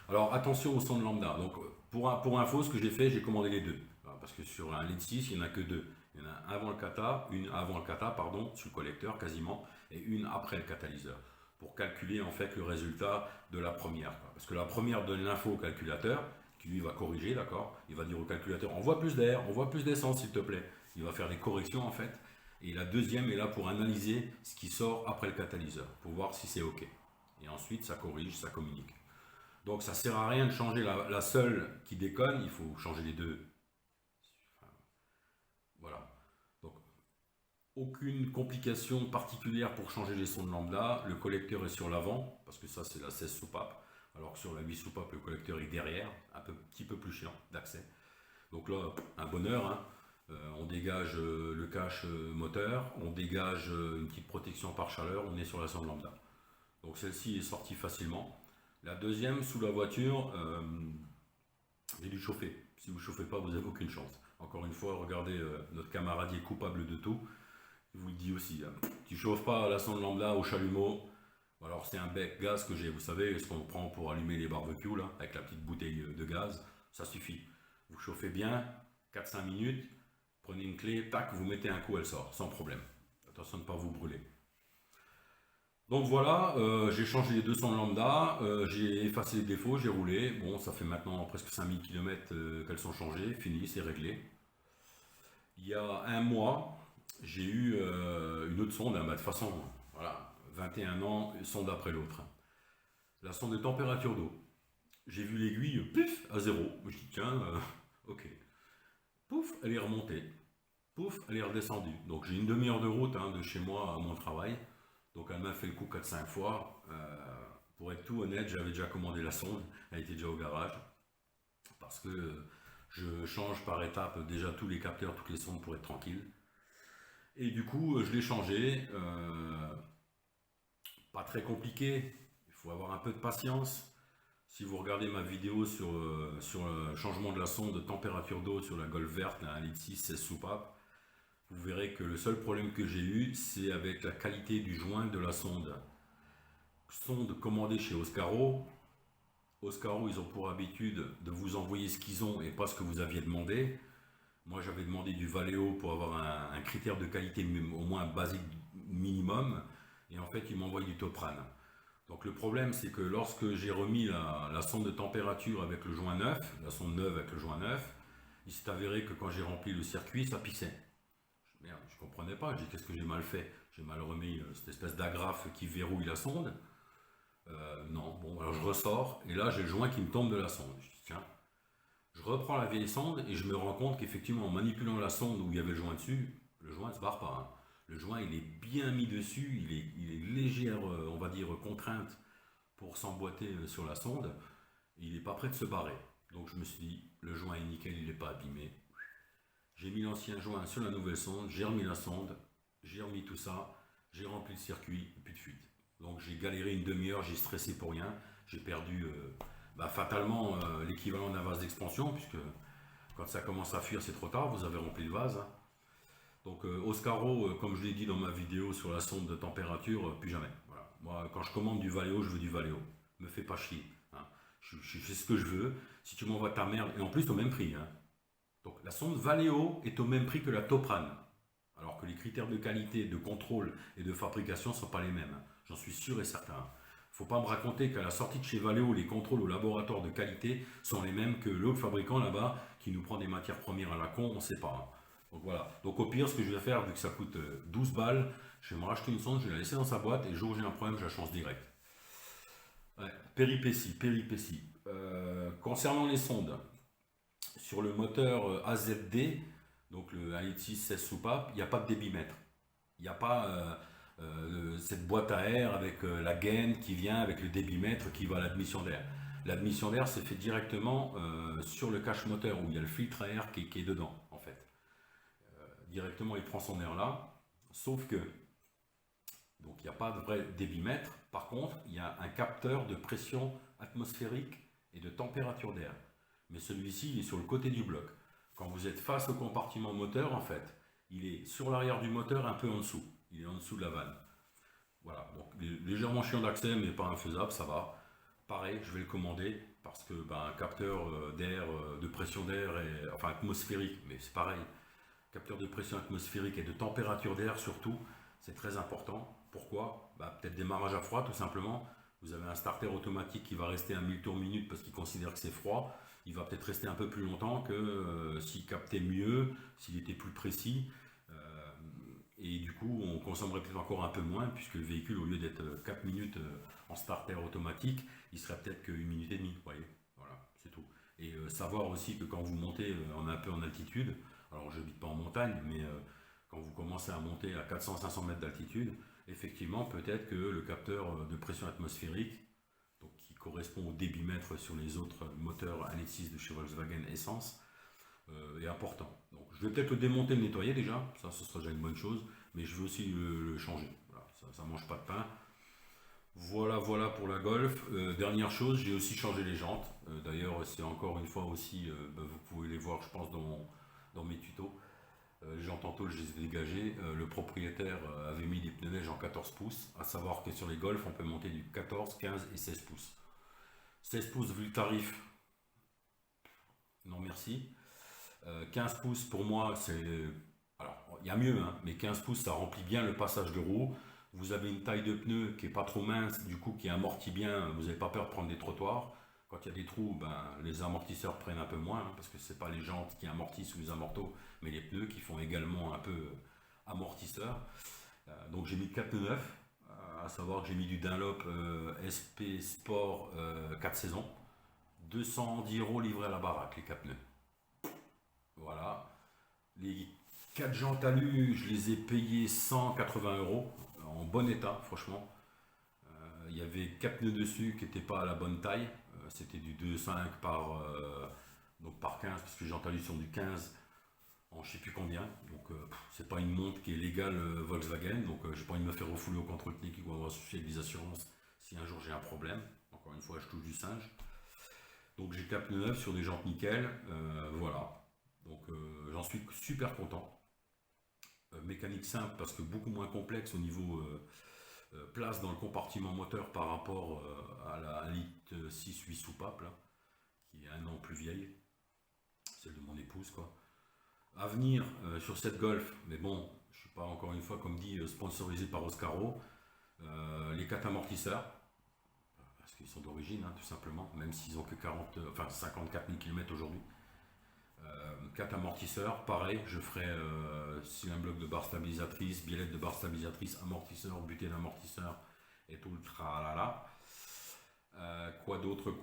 Alors attention aux sondes lambda. Donc pour info, ce que j'ai fait, j'ai commandé les deux. Voilà, parce que sur un lit 6, il n'y en a que deux. Il y en a un avant le kata, une avant le kata, pardon, sur le collecteur quasiment, et une après le catalyseur. Pour calculer en fait le résultat de la première. Quoi. Parce que la première donne l'info au calculateur, qui lui va corriger, d'accord. Il va dire au calculateur, envoie plus d'air, envoie plus d'essence s'il te plaît. Il va faire des corrections en fait. Et la deuxième est là pour analyser ce qui sort après le catalyseur, pour voir si c'est OK. Et ensuite, ça corrige, ça communique. Donc ça sert à rien de changer la seule qui déconne, il faut changer les deux. Enfin, voilà. Donc aucune complication particulière pour changer les sondes lambda. Le collecteur est sur l'avant, parce que ça c'est la 16 soupape. Alors que sur la 8 soupape, le collecteur est derrière, petit peu plus chiant d'accès. Donc là, un bonheur, hein. On dégage le cache moteur, on dégage une petite protection par chaleur, on est sur la sonde lambda. Donc celle-ci est sortie facilement. La deuxième, sous la voiture, j'ai dû chauffer. Si vous ne chauffez pas, vous n'avez aucune chance. Encore une fois, regardez, notre camarade est coupable de tout. Il vous le dit aussi. Hein. Tu ne chauffes pas la sonde lambda au chalumeau. Alors c'est un bec gaz que j'ai, vous savez, ce qu'on prend pour allumer les barbecues, là, avec la petite bouteille de gaz. Ça suffit. Vous chauffez bien, 4-5 minutes, prenez une clé, tac, vous mettez un coup, elle sort, sans problème. Attention de ne pas vous brûler. Donc voilà, j'ai changé les deux sondes lambda, j'ai effacé les défauts, j'ai roulé. Bon, ça fait maintenant presque 5000 km qu'elles sont changées, fini, c'est réglé. Il y a un mois, j'ai eu une autre sonde, hein, de toute façon, voilà, 21 ans, une sonde après l'autre. La sonde de température d'eau. J'ai vu l'aiguille, pif, à zéro. Je dis tiens, ok. Pouf, elle est remontée. Pouf, elle est redescendue. Donc j'ai une demi-heure de route hein, de chez moi à mon travail. Donc elle m'a fait le coup 4-5 fois. Pour être tout honnête, j'avais déjà commandé la sonde, elle était déjà au garage. Parce que je change par étapes déjà tous les capteurs, toutes les sondes pour être tranquille. Et du coup, je l'ai changé. Pas très compliqué, il faut avoir un peu de patience. Si vous regardez ma vidéo sur le changement de la sonde de température d'eau sur la Golf verte, un litre 6, 16 soupapes, vous verrez que le seul problème que j'ai eu, c'est avec la qualité du joint de la sonde. Sonde commandée chez Oscaro. Oscaro, ils ont pour habitude de vous envoyer ce qu'ils ont et pas ce que vous aviez demandé. Moi, j'avais demandé du Valeo pour avoir un critère de qualité au moins basique minimum. Et en fait, ils m'envoient du Toprane. Donc le problème, c'est que lorsque j'ai remis la sonde de température avec le joint neuf, la sonde neuve avec le joint neuf, il s'est avéré que quand j'ai rempli le circuit, ça pissait. Merde, je comprenais pas, j'ai dit qu'est-ce que j'ai mal fait? J'ai mal remis cette espèce d'agrafe qui verrouille la sonde. Non, bon, alors je ressors, et là j'ai le joint qui me tombe de la sonde. Je dis tiens, je reprends la vieille sonde et je me rends compte qu'effectivement en manipulant la sonde où il y avait le joint dessus, le joint ne se barre pas. Hein. Le joint il est bien mis dessus, il est légère, on va dire, contrainte pour s'emboîter sur la sonde. Il n'est pas prêt de se barrer. Donc je me suis dit, le joint est nickel, il n'est pas abîmé. J'ai mis l'ancien joint sur la nouvelle sonde, j'ai remis la sonde, j'ai remis tout ça, j'ai rempli le circuit, et plus de fuite. Donc j'ai galéré une demi-heure, j'ai stressé pour rien, j'ai perdu fatalement l'équivalent d'un vase d'expansion, puisque quand ça commence à fuir c'est trop tard, vous avez rempli le vase. Hein. Donc Oscaro, comme je l'ai dit dans ma vidéo sur la sonde de température, plus jamais. Voilà. Moi, quand je commande du Valeo, je veux du Valeo. Me fais pas chier. Hein. Je fais ce que je veux. Si tu m'envoies ta merde, et en plus au même prix. Hein. Donc la sonde Valeo est au même prix que la Toprane. Alors que les critères de qualité, de contrôle et de fabrication ne sont pas les mêmes. Hein. J'en suis sûr et certain. Faut pas me raconter qu'à la sortie de chez Valeo, les contrôles au laboratoire de qualité sont les mêmes que l'autre fabricant là-bas qui nous prend des matières premières à la con, on ne sait pas. Hein. Donc voilà. Donc au pire, ce que je vais faire, vu que ça coûte 12 balles, je vais me racheter une sonde, je vais la laisser dans sa boîte et le jour où j'ai un problème, je la change direct. Ouais, péripétie. Concernant les sondes, sur le moteur AZD, donc le 1.6 16 soupapes, il n'y a pas de débitmètre. Il n'y a pas cette boîte à air avec la gaine qui vient avec le débitmètre qui va à l'admission d'air. L'admission d'air se fait directement sur le cache moteur où il y a le filtre à air qui est dedans en fait. Directement il prend son air là, sauf que donc il n'y a pas de vrai débitmètre, par contre il y a un capteur de pression atmosphérique et de température d'air. Mais celui-ci il est sur le côté du bloc. Quand vous êtes face au compartiment moteur en fait, il est sur l'arrière du moteur un peu en dessous, il est en dessous de la vanne. Voilà, donc légèrement chiant d'accès mais pas infaisable, ça va. Pareil, je vais le commander parce que un capteur d'air, de pression d'air, enfin atmosphérique, mais c'est pareil. Capteur de pression atmosphérique et de température d'air surtout, c'est très important. Pourquoi? Peut-être démarrage à froid tout simplement. Vous avez un starter automatique qui va rester à 1000 tours minute parce qu'il considère que c'est froid. Il va peut-être rester un peu plus longtemps que s'il captait mieux, s'il était plus précis. Et du coup, on consommerait peut-être encore un peu moins, puisque le véhicule, au lieu d'être 4 minutes en starter automatique, il serait peut-être que 1 minute et demie. Vous voyez, voilà, c'est tout. Et savoir aussi que quand vous montez un peu en altitude, alors je n'habite pas en montagne, mais quand vous commencez à monter à 400-500 mètres d'altitude, effectivement, peut-être que le capteur de pression atmosphérique, donc qui correspond au débitmètre sur les autres moteurs 1.6 de chez Volkswagen essence, est important. Donc je vais peut-être le démonter, le nettoyer déjà, ça ce sera déjà une bonne chose, mais je veux aussi le changer. Voilà, ça mange pas de pain. Voilà, voilà pour la Golf. Dernière chose, j'ai aussi changé les jantes. D'ailleurs, c'est encore une fois aussi, vous pouvez les voir, je pense, dans mes tutos. Les jantes en tôle, je les ai dégagées. Le propriétaire avait mis des pneus neige en 14 pouces. À savoir que sur les Golf, on peut monter du 14, 15 et 16 pouces. 16 pouces, vu le tarif, non merci. 15 pouces pour moi, c'est. Alors, il y a mieux, hein, mais 15 pouces, ça remplit bien le passage de roue. Vous avez une taille de pneu qui est pas trop mince, du coup qui amortit bien, vous n'avez pas peur de prendre des trottoirs. Quand il y a des trous, les amortisseurs prennent un peu moins, hein, parce que c'est pas les jantes qui amortissent ou les amortos, mais les pneus qui font également un peu amortisseur. Donc j'ai mis 4 pneus neufs, à savoir que j'ai mis du Dunlop SP Sport 4 saisons. 210 € livrés à la baraque, les 4 pneus. Voilà. Les 4 jantes alu, je les ai payés 180 € en bon état, franchement. Il y avait 4 pneus dessus qui n'étaient pas à la bonne taille. C'était du 2,5 donc par 15, parce que les jantes alu sont du 15 en je sais plus combien. Donc c'est pas une montre qui est légale Volkswagen. Donc j'ai pas envie de me faire refouler au contrôle technique ou avoir souci avec des assurances si un jour j'ai un problème. Encore une fois, je touche du singe. Donc j'ai 4 pneus neufs sur des jantes nickel. Voilà. Donc j'en suis super content. Mécanique simple parce que beaucoup moins complexe au niveau place dans le compartiment moteur par rapport à la Elite 6-8 soupape là, qui est un an plus vieille, celle de mon épouse quoi. À venir sur cette Golf, mais bon, je suis pas encore une fois comme dit sponsorisé par Oscaro, les 4 amortisseurs, parce qu'ils sont d'origine tout simplement, même s'ils ont que 54 000 km aujourd'hui. 4 amortisseurs, pareil, je ferai un bloc de barre stabilisatrice, biellette de barre stabilisatrice, amortisseur, butée d'amortisseur et tout le tralala. Quoi d'autre,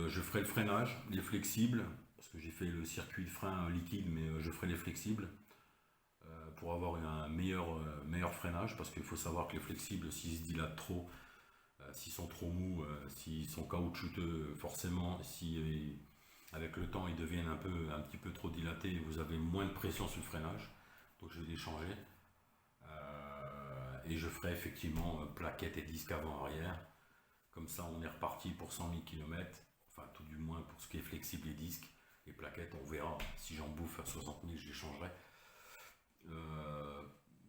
je ferai le freinage, les flexibles, parce que j'ai fait le circuit de frein liquide, mais je ferai les flexibles pour avoir un meilleur freinage, parce qu'il faut savoir que les flexibles, s'ils se dilatent trop, s'ils sont trop mous, s'ils sont caoutchouteux, forcément, si avec le temps ils deviennent un petit peu trop dilatés, vous avez moins de pression sur le freinage, donc je vais les changer. Et je ferai effectivement plaquettes et disques avant-arrière, comme ça on est reparti pour 100 000 km, enfin tout du moins pour ce qui est flexible et disques. Les plaquettes on verra, si j'en bouffe à 60 000 je les changerai.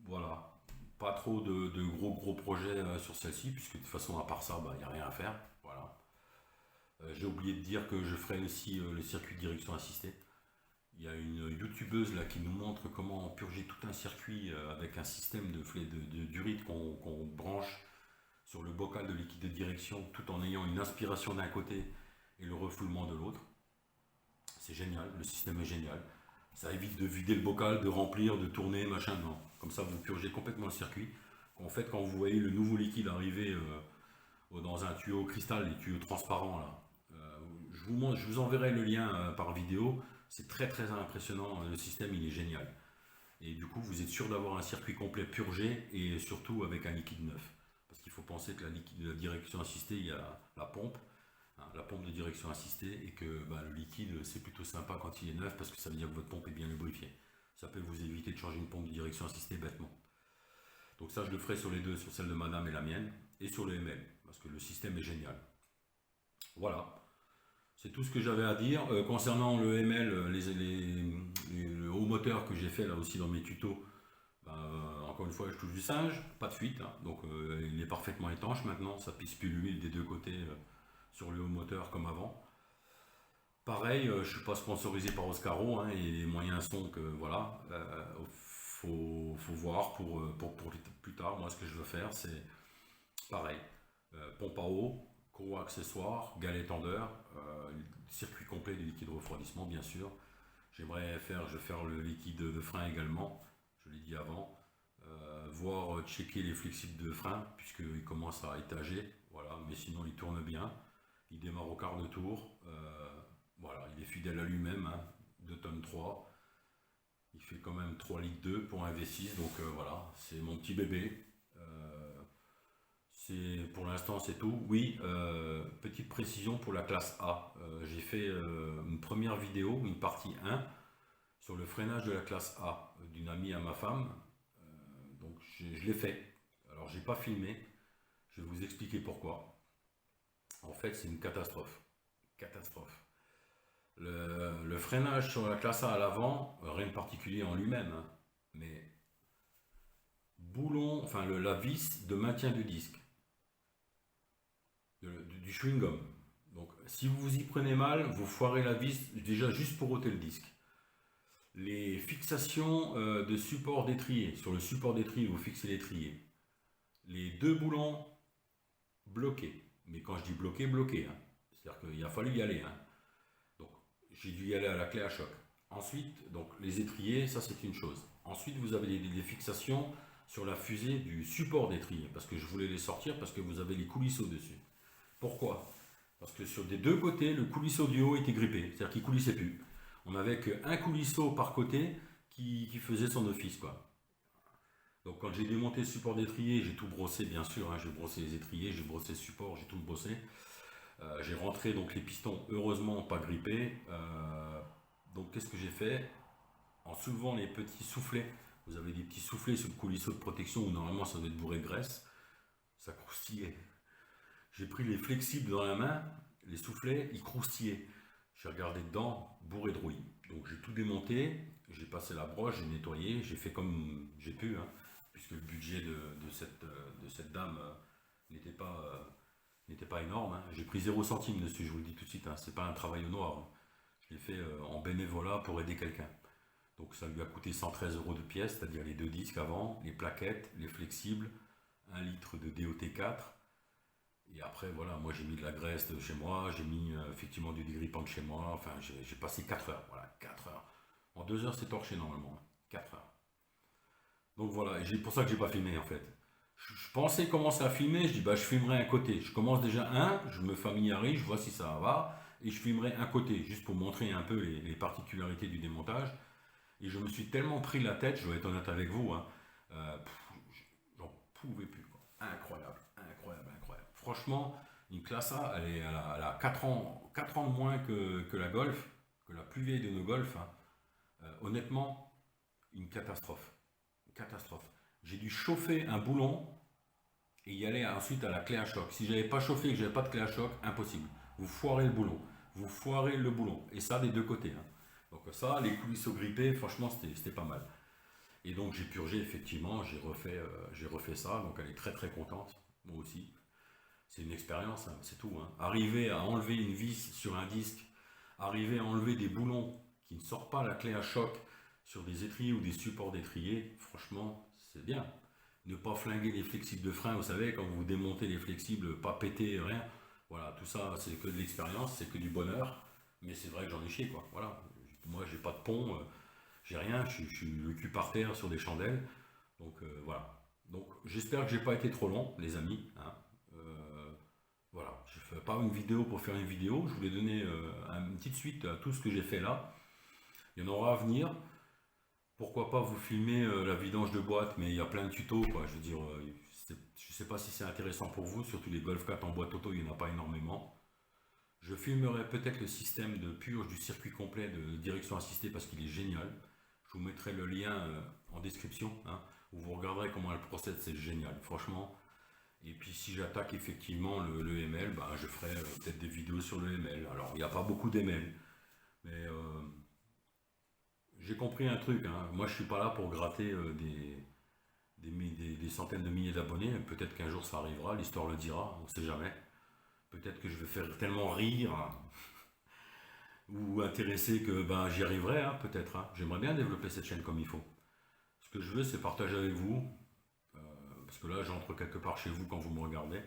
Voilà, pas trop de gros projets sur celle-ci, puisque de toute façon à part ça, il n'y a rien à faire. Voilà. J'ai oublié de dire que je ferai aussi le circuit de direction assistée. Il y a une youtubeuse là qui nous montre comment purger tout un circuit avec un système d'urite qu'on branche sur le bocal de liquide de direction tout en ayant une aspiration d'un côté et le refoulement de l'autre. C'est génial, le système est génial. Ça évite de vider le bocal, de remplir, de tourner, machin, non. Comme ça vous purgez complètement le circuit. En fait, quand vous voyez le nouveau liquide arriver dans un tuyau cristal, les tuyaux transparents là, je vous enverrai le lien par vidéo. C'est très très impressionnant, le système il est génial. Et du coup vous êtes sûr d'avoir un circuit complet purgé et surtout avec un liquide neuf. Parce qu'il faut penser que la direction assistée, il y a la pompe, hein, la pompe de direction assistée, et que bah, le liquide, c'est plutôt sympa quand il est neuf, parce que ça veut dire que votre pompe est bien lubrifiée. Ça peut vous éviter de changer une pompe de direction assistée bêtement. Donc ça, je le ferai sur les deux, sur celle de madame et la mienne, et sur le ML, parce que le système est génial. Voilà, c'est tout ce que j'avais à dire. Concernant le ML, le haut moteur que j'ai fait là aussi dans mes tutos, encore une fois, je touche du singe, pas de fuite, hein. Donc il est parfaitement étanche maintenant, ça pisse plus l'huile des deux côtés sur le haut moteur comme avant. Pareil, je suis pas sponsorisé par Oscaro, hein, et les moyens sont que voilà, faut voir pour plus tard. Moi, ce que je veux faire, c'est pareil, pompe à eau, courroie accessoire, galet tendeur, circuit complet de liquide refroidissement, bien sûr. Je vais faire le liquide de frein également, je l'ai dit avant. Voir checker les flexibles de frein, puisqu'il commence à étager, voilà, mais sinon il tourne bien. Il démarre au quart de tour. Voilà, il est fidèle à lui-même, hein, 2 tonnes 3. Il fait quand même 3 litres 2 pour un V6, donc voilà, c'est mon petit bébé. Pour l'instant c'est tout. Oui, petite précision pour la classe A. J'ai fait une première vidéo, une partie 1, sur le freinage de la classe A d'une amie à ma femme. Donc je l'ai fait. Alors j'ai pas filmé. Je vais vous expliquer pourquoi. En fait, c'est une catastrophe. Catastrophe. Le freinage sur la classe A à l'avant, rien de particulier en lui-même, hein, mais boulon, enfin la vis de maintien du disque, du chewing-gum. Donc si vous vous y prenez mal, vous foirez la vis déjà juste pour ôter le disque. Les fixations de support d'étrier, sur le support d'étrier, vous fixez l'étrier. Les deux boulons bloqués. Mais quand je dis bloqué, bloqué, hein. C'est-à-dire qu'il a fallu y aller, hein. Donc j'ai dû y aller à la clé à choc. Ensuite, donc les étriers, ça c'est une chose. Ensuite, vous avez des fixations sur la fusée du support d'étrier, parce que je voulais les sortir, parce que vous avez les coulisseaux dessus. Pourquoi? Parce que sur des deux côtés, le coulisseau du haut était grippé, c'est-à-dire qu'il coulissait plus. On n'avait qu'un coulisseau par côté qui faisait son office, quoi. Donc quand j'ai démonté le support d'étrier, j'ai tout brossé, bien sûr, hein, j'ai brossé les étriers, j'ai brossé le support, j'ai tout brossé. J'ai rentré donc les pistons, heureusement pas grippés. Donc qu'est-ce que j'ai fait? En soulevant les petits soufflets, vous avez des petits soufflets sur le coulisseau de protection où normalement ça doit être bourré de graisse, ça croustillait. J'ai pris les flexibles dans la main, les soufflets, ils croustillaient. J'ai regardé dedans, bourré de rouille. Donc j'ai tout démonté, j'ai passé la broche, j'ai nettoyé, j'ai fait comme j'ai pu, hein, puisque le budget de cette dame n'était pas énorme, hein. J'ai pris 0 centime dessus, je vous le dis tout de suite, hein. C'est pas un travail au noir, hein. Je l'ai fait en bénévolat pour aider quelqu'un. Donc ça lui a coûté 113 € de pièce, c'est-à-dire les deux disques avant, les plaquettes, les flexibles, 1 litre de DOT4. Et après, voilà, moi j'ai mis de la graisse de chez moi, j'ai mis effectivement du dégrippant de chez moi, enfin j'ai passé 4 heures, voilà, 4 heures. En 2 heures c'est torché normalement, 4 heures. Donc voilà, et c'est pour ça que j'ai pas filmé en fait. Je pensais commencer à filmer, je dis bah je filmerai un côté. Je commence déjà un, je me familiarise, je vois si ça va, et je filmerai un côté, juste pour montrer un peu les particularités du démontage. Et je me suis tellement pris la tête, je dois être honnête avec vous, hein, j'en pouvais plus, quoi. Incroyable, incroyable, incroyable. Franchement, une classe A, elle a 4 ans de moins que la Golf, que la plus vieille de nos Golf, hein. Honnêtement, une catastrophe. Une catastrophe. J'ai dû chauffer un boulon et y aller ensuite à la clé à choc. Si j'avais pas chauffé et que j'avais pas de clé à choc, impossible. Vous foirez le boulon. Vous foirez le boulon. Et ça des deux côtés, hein. Donc ça, les coulisses grippés, franchement, c'était pas mal. Et donc j'ai purgé, effectivement, j'ai refait ça. Donc elle est très très contente, moi aussi. C'est une expérience, hein, c'est tout, hein. Arriver à enlever une vis sur un disque, arriver à enlever des boulons qui ne sortent pas la clé à choc sur des étriers ou des supports d'étrier, franchement, c'est bien. Ne pas flinguer les flexibles de frein, vous savez, quand vous démontez les flexibles, pas péter, rien. Voilà, tout ça, c'est que de l'expérience, c'est que du bonheur. Mais c'est vrai que j'en ai chié, quoi. Voilà. Moi, j'ai pas de pont, j'ai rien, je suis le cul par terre sur des chandelles. Donc voilà. Donc j'espère que j'ai pas été trop long, les amis, hein. Voilà, je ne fais pas une vidéo pour faire une vidéo, je voulais donner une petite suite à tout ce que j'ai fait là. Il y en aura à venir. Pourquoi pas vous filmer la vidange de boîte, mais il y a plein de tutos, quoi. Je veux dire, je ne sais pas si c'est intéressant pour vous, surtout les Golf 4 en boîte auto, il n'y en a pas énormément. Je filmerai peut-être le système de purge du circuit complet de direction assistée parce qu'il est génial. Je vous mettrai le lien en description, hein, où vous regarderez comment elle procède, c'est génial, franchement. Et puis si j'attaque effectivement le ML, bah, je ferai peut-être des vidéos sur le ML. Alors il n'y a pas beaucoup d'ML, mais j'ai compris un truc, hein. Moi je suis pas là pour gratter des centaines de milliers d'abonnés. Peut-être qu'un jour ça arrivera, l'histoire le dira, on ne sait jamais. Peut-être que je vais faire tellement rire ou intéresser que ben, j'y arriverai, hein, peut-être, hein. J'aimerais bien développer cette chaîne comme il faut. Ce que je veux, c'est partager avec vous, parce que là, j'entre quelque part chez vous quand vous me regardez.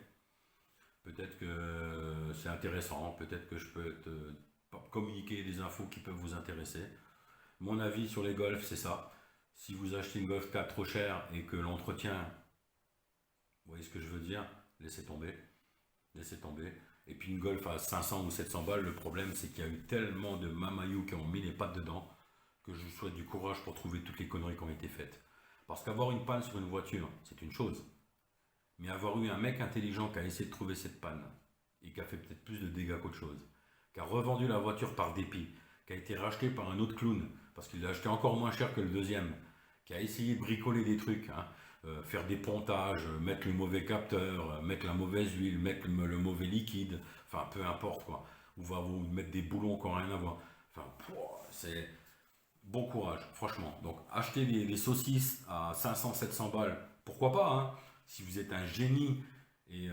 Peut-être que c'est intéressant, peut-être que je peux communiquer des infos qui peuvent vous intéresser. Mon avis sur les golfs, c'est ça. Si vous achetez une Golf 4 trop cher et que l'entretien, vous voyez ce que je veux dire, laissez tomber. Laissez tomber. Et puis une Golf à 500 ou 700 balles, le problème c'est qu'il y a eu tellement de mamayous qui ont mis les pattes dedans que je vous souhaite du courage pour trouver toutes les conneries qui ont été faites. Parce qu'avoir une panne sur une voiture, c'est une chose. Mais avoir eu un mec intelligent qui a essayé de trouver cette panne et qui a fait peut-être plus de dégâts qu'autre chose, qui a revendu la voiture par dépit, qui a été racheté par un autre clown parce qu'il l'a acheté encore moins cher que le deuxième, qui a essayé de bricoler des trucs, hein, faire des pontages, mettre le mauvais capteur, mettre la mauvaise huile, mettre le mauvais liquide, enfin peu importe quoi, ou va vous mettre des boulons qui n'ont rien à voir. Enfin, c'est bon courage, franchement. Donc acheter des saucisses à 500-700 balles, pourquoi pas, hein, si vous êtes un génie et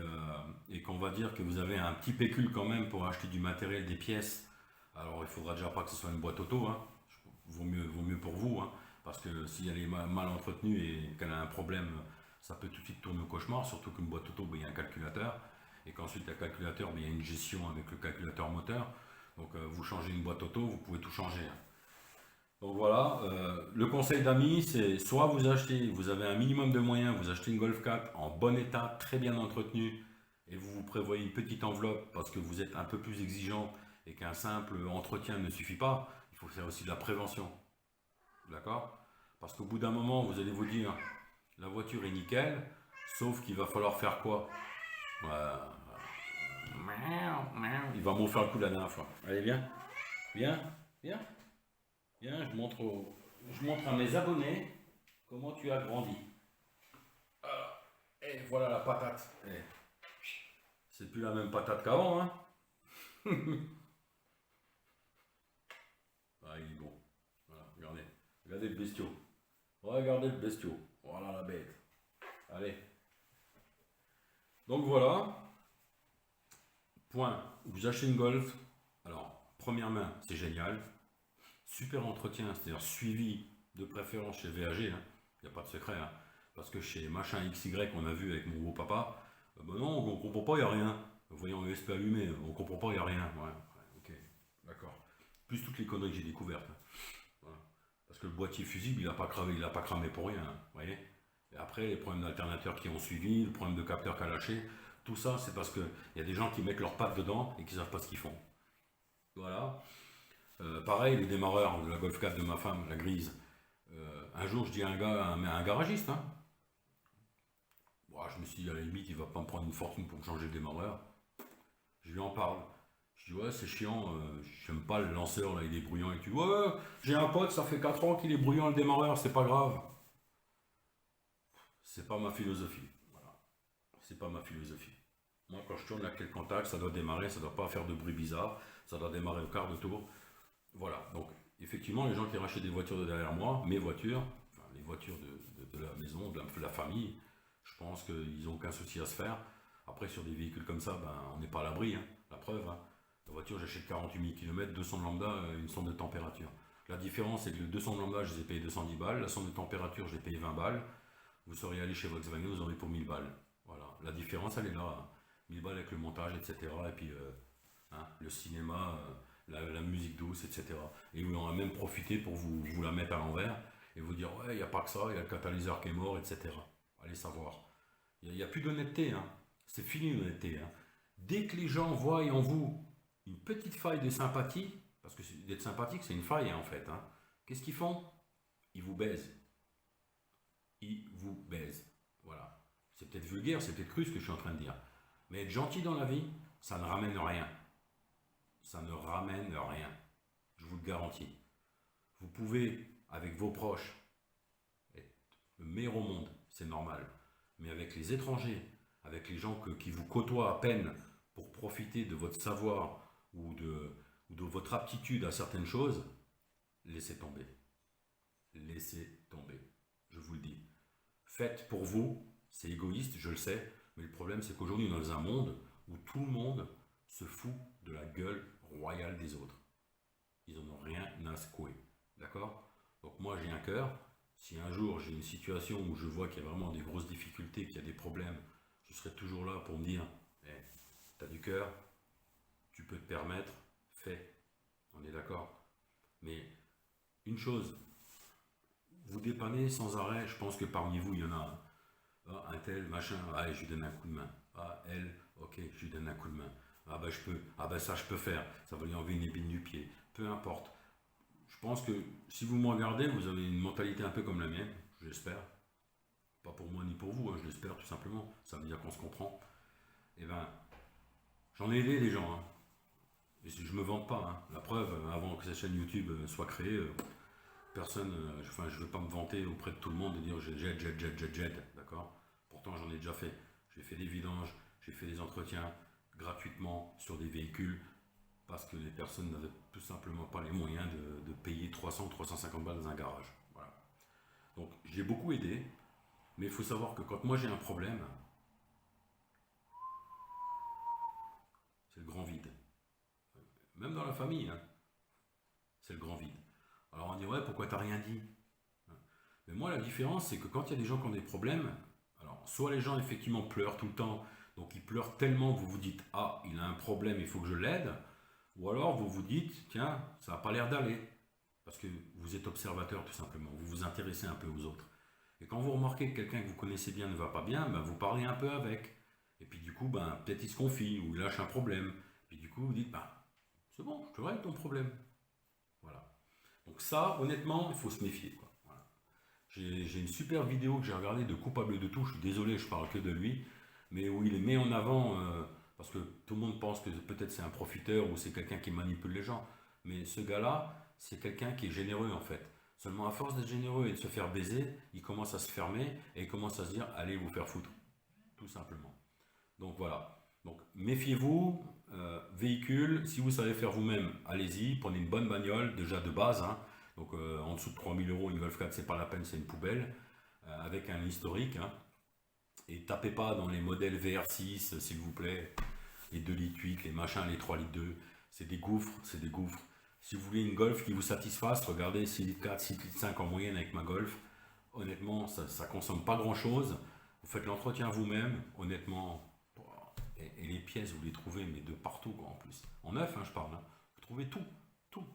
qu'on va dire que vous avez un petit pécule quand même pour acheter du matériel, des pièces. Alors il faudra déjà pas que ce soit une boîte auto, hein. Vaut mieux pour vous, hein, parce que si elle est mal entretenue et qu'elle a un problème, ça peut tout de suite tourner au cauchemar, surtout qu'une boîte auto, ben, il y a un calculateur, et qu'ensuite le calculateur, ben, il y a une gestion avec le calculateur moteur. Donc vous changez une boîte auto, vous pouvez tout changer, hein. Donc voilà, le conseil d'amis, c'est soit vous achetez, vous avez un minimum de moyens, vous achetez une Golf 4 en bon état, très bien entretenue, et vous vous prévoyez une petite enveloppe parce que vous êtes un peu plus exigeant et qu'un simple entretien ne suffit pas, il faut faire aussi de la prévention. D'accord? Parce qu'au bout d'un moment, vous allez vous dire, la voiture est nickel, sauf qu'il va falloir faire quoi? Il va m'offrir le coup la dernière fois. Allez, viens, viens, viens. Viens, je montre à mes abonnés comment tu as grandi. Et voilà la patate. C'est plus la même patate qu'avant, hein. Ah, il est bon. Voilà, regardez. Regardez le bestiau. Regardez le bestiau. Voilà la bête. Allez. Donc voilà. Point. Vous achetez une Golf. Alors, première main, c'est génial. Super entretien, c'est-à-dire suivi de préférence chez VAG, il n'y a pas de secret, hein, parce que chez machin XY qu'on a vu avec mon beau-papa, ben non, on ne comprend pas, il n'y a rien. Voyons le SP allumé, on ne comprend pas, il n'y a rien. Ouais, ok, d'accord. Plus toutes les conneries que j'ai découvertes. Voilà. Parce que le boîtier fusible, il n'a pas cramé pour rien, vous voyez. Et après, les problèmes d'alternateurs qui ont suivi, le problème de capteur qui a lâché, tout ça, c'est parce qu'il y a des gens qui mettent leurs pattes dedans et qui ne savent pas ce qu'ils font. Voilà. Pareil, les démarreurs de la Golf 4 de ma femme, la grise. Un jour, je dis à un garagiste, hein. Bon, je me suis dit, à la limite, il va pas me prendre une fortune pour changer le démarreur. Je lui en parle. Je dis, ouais, c'est chiant, j'aime pas le lanceur, là, il est bruyant. Et tu dis, ouais, j'ai un pote, ça fait 4 ans qu'il est bruyant le démarreur, c'est pas grave. C'est pas ma philosophie. Voilà. C'est pas ma philosophie. Moi, quand je tourne la clé de contact, ça doit démarrer, ça doit pas faire de bruit bizarre, ça doit démarrer au quart de tour. Voilà, donc effectivement, les gens qui rachètent des voitures de derrière moi, mes voitures, enfin, les voitures de la maison, de la famille, je pense qu'ils n'ont aucun souci à se faire. Après, sur des véhicules comme ça, ben, on n'est pas à l'abri, hein, la preuve. Hein. La voiture, j'achète 48 000 km, 200 de lambda, une sonde de température. La différence, c'est que le 200 de lambda, je les ai payé 210 balles, la sonde de température, je l'ai payé 20 balles. Vous seriez allé chez Volkswagen, vous aurez pour 1000 balles. Voilà, la différence, elle est là. Hein. 1000 balles avec le montage, etc. Et puis, hein, le cinéma... La musique douce, etc. Et on a même profité pour vous la mettre à l'envers et vous dire, ouais, il n'y a pas que ça, il y a le catalyseur qui est mort, etc. Allez savoir. Il n'y a plus d'honnêteté, hein. C'est fini l'honnêteté. Hein. Dès que les gens voient en vous une petite faille de sympathie, parce que d'être sympathique, c'est une faille, hein, en fait. Hein. Qu'est-ce qu'ils font? Ils vous baisent. Ils vous baisent. Voilà. C'est peut-être vulgaire, c'est peut-être cru ce que je suis en train de dire. Mais être gentil dans la vie, ça ne ramène rien. ça ne ramène rien. Je vous le garantis. Vous pouvez, avec vos proches, être le meilleur au monde, c'est normal. Mais avec les étrangers, avec les gens qui vous côtoient à peine pour profiter de votre savoir ou de votre aptitude à certaines choses, laissez tomber. Laissez tomber. Je vous le dis. Faites pour vous, c'est égoïste, je le sais, mais le problème c'est qu'aujourd'hui on est dans un monde où tout le monde se fout de la gueule royale des autres. Ils n'en ont rien à secouer. D'accord? Donc moi j'ai un cœur. Si un jour j'ai une situation où je vois qu'il y a vraiment des grosses difficultés, qu'il y a des problèmes, je serai toujours là pour me dire, hey, t'as du cœur, tu peux te permettre, fais. On est d'accord? Mais une chose, vous dépannez sans arrêt, je pense que parmi vous il y en a un tel, machin, ah, je lui donne un coup de main. Ah, elle, ok, je lui donne un coup de main. Ah bah je peux, ah bah ça je peux faire, ça va lui enlever une épine du pied. Peu importe. Je pense que si vous me regardez, vous avez une mentalité un peu comme la mienne, j'espère. Pas pour moi ni pour vous, hein, je l'espère tout simplement. Ça veut dire qu'on se comprend. Et ben, j'en ai aidé des gens. Hein. Et je me vante pas. Hein. La preuve, avant que cette chaîne YouTube soit créée, personne, enfin, je ne veux pas me vanter auprès de tout le monde et dire j'aide, d'accord? Pourtant, j'en ai déjà fait. J'ai fait des vidanges, j'ai fait des entretiens gratuitement sur des véhicules parce que les personnes n'avaient tout simplement pas les moyens de payer 300 ou 350 balles dans un garage. Voilà. Donc, j'ai beaucoup aidé, mais il faut savoir que quand moi j'ai un problème, c'est le grand vide. Même dans la famille, hein, c'est le grand vide. Alors on dit ouais, pourquoi t'as rien dit? Mais moi la différence c'est que quand il y a des gens qui ont des problèmes, alors soit les gens effectivement pleurent tout le temps, donc ils pleurent tellement que vous vous dites ah il a un problème, il faut que je l'aide, ou alors vous vous dites tiens ça n'a pas l'air d'aller, parce que vous êtes observateur tout simplement, vous vous intéressez un peu aux autres. Et quand vous remarquez que quelqu'un que vous connaissez bien ne va pas bien, ben, vous parlez un peu avec. Et puis du coup, ben, peut-être il se confie ou il lâche un problème. Et du coup, vous dites, ben, c'est bon, je te règle ton problème. Voilà. Donc ça, honnêtement, il faut se méfier. Quoi. Voilà. J'ai une super vidéo que j'ai regardée de Coupable de tout, je suis désolé, je parle que de lui, mais où il est mis en avant, parce que tout le monde pense que peut-être c'est un profiteur ou c'est quelqu'un qui manipule les gens. Mais ce gars-là, c'est quelqu'un qui est généreux en fait. Seulement à force d'être généreux et de se faire baiser, il commence à se fermer et il commence à se dire allez vous faire foutre. Tout simplement. Donc voilà. Donc méfiez-vous, véhicule, si vous savez faire vous-même, allez-y, prenez une bonne bagnole, déjà de base. Hein. Donc en dessous de 3000 euros, une Golf 4, c'est pas la peine, c'est une poubelle, avec un historique. Hein. Et tapez pas dans les modèles VR6, s'il vous plaît, les 2 litres 8, les machins, les 3 litres 2. C'est des gouffres, c'est des gouffres. Si vous voulez une Golf qui vous satisfasse, regardez 6 litres 4, 6 litres 5 en moyenne avec ma Golf. Honnêtement, ça ne consomme pas grand-chose. Vous faites l'entretien vous-même, honnêtement. Et les pièces, vous les trouvez, mais de partout, quoi, en plus. En neuf, hein, je parle. Hein. Vous trouvez tout, tout.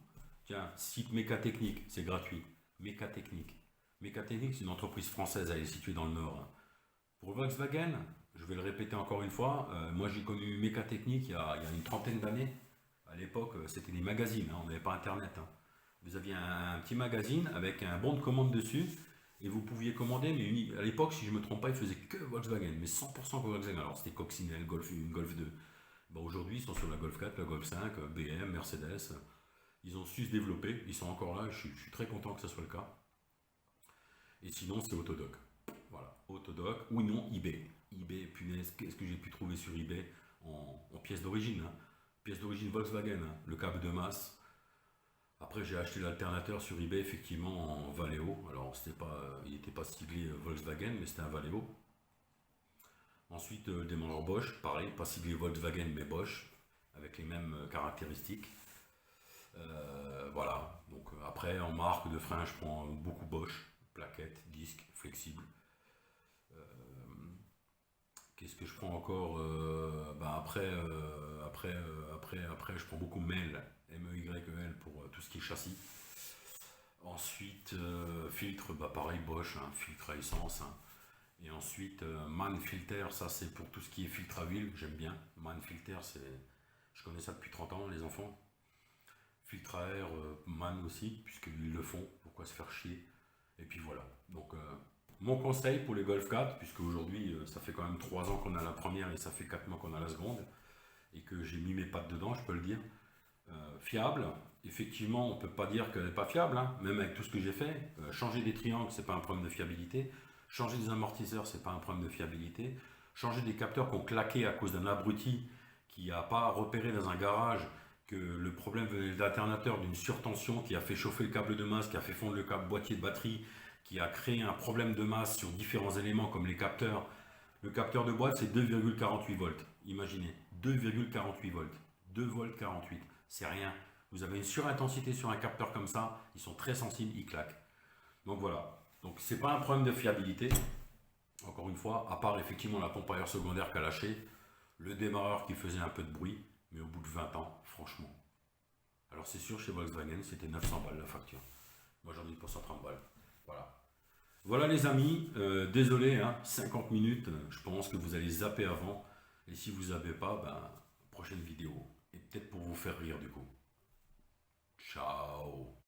Tiens, site Mécatechnique, c'est gratuit. Mécatechnique. Mécatechnique, c'est une entreprise française, elle est située dans le Nord. Hein. Pour Volkswagen, je vais le répéter encore une fois, moi j'ai connu Mécatechnique il y a une trentaine d'années. À l'époque, c'était des magazines, hein, on n'avait pas internet. Hein. Vous aviez un petit magazine avec un bon de commande dessus et vous pouviez commander, mais à l'époque, si je ne me trompe pas, ils faisaient que Volkswagen, mais 100% que Volkswagen. Alors c'était Coccinelle, Golf 1, Golf 2. Bon, aujourd'hui, ils sont sur la Golf 4, la Golf 5, BM, Mercedes. Ils ont su se développer, ils sont encore là, je suis très content que ce soit le cas. Et sinon, c'est Autodoc. Voilà, Autodoc, ou non, eBay. eBay, punaise, qu'est-ce que j'ai pu trouver sur eBay en pièces d'origine. Hein. Pièces d'origine Volkswagen, hein. Le câble de masse. Après, j'ai acheté l'alternateur sur eBay, effectivement, en Valeo. Alors, il n'était pas siglé Volkswagen, mais c'était un Valeo. Ensuite, le démarreur Bosch, pareil, pas siglé Volkswagen, mais Bosch, avec les mêmes caractéristiques. Voilà, donc après, en marque de frein, je prends beaucoup Bosch, plaquettes, disques, flexibles. Qu'est-ce que je prends encore après, je prends beaucoup MEL, MEYEL pour tout ce qui est châssis. Ensuite, filtre, pareil, Bosch, hein, filtre à essence. Hein. Et ensuite, Man Filter, ça c'est pour tout ce qui est filtre à huile, j'aime bien. Man Filter, je connais ça depuis 30 ans, les enfants. Filtre à air, Man aussi, puisqu'ils le font, pourquoi se faire chier. Et puis voilà. Donc, mon conseil pour les Golf 4, puisque aujourd'hui, ça fait quand même 3 ans qu'on a la première et ça fait 4 mois qu'on a la seconde, et que j'ai mis mes pattes dedans, je peux le dire. fiable. Effectivement, on ne peut pas dire qu'elle n'est pas fiable, hein, même avec tout ce que j'ai fait. Changer des triangles, c'est pas un problème de fiabilité. Changer des amortisseurs, c'est pas un problème de fiabilité. Changer des capteurs qui ont claqué à cause d'un abruti qui n'a pas repéré dans un garage que le problème venait de l'alternateur, d'une surtension qui a fait chauffer le câble de masse, qui a fait fondre le câble boîtier de batterie, qui a créé un problème de masse sur différents éléments comme les capteurs. Le capteur de boîte, c'est 2,48 volts. Imaginez, 2,48 volts. 2 volts 48, c'est rien. Vous avez une surintensité sur un capteur comme ça, ils sont très sensibles, ils claquent. Donc voilà. Donc c'est pas un problème de fiabilité. Encore une fois, à part effectivement la pompe à air secondaire qui a lâché, le démarreur qui faisait un peu de bruit, mais au bout de 20 ans, franchement. Alors c'est sûr, chez Volkswagen, c'était 900 balles la facture. Moi j'en ai pour 130 balles. Voilà. Voilà les amis, désolé, hein, 50 minutes, je pense que vous allez zapper avant. Et si vous zappez pas, ben, prochaine vidéo. Et peut-être pour vous faire rire du coup. Ciao.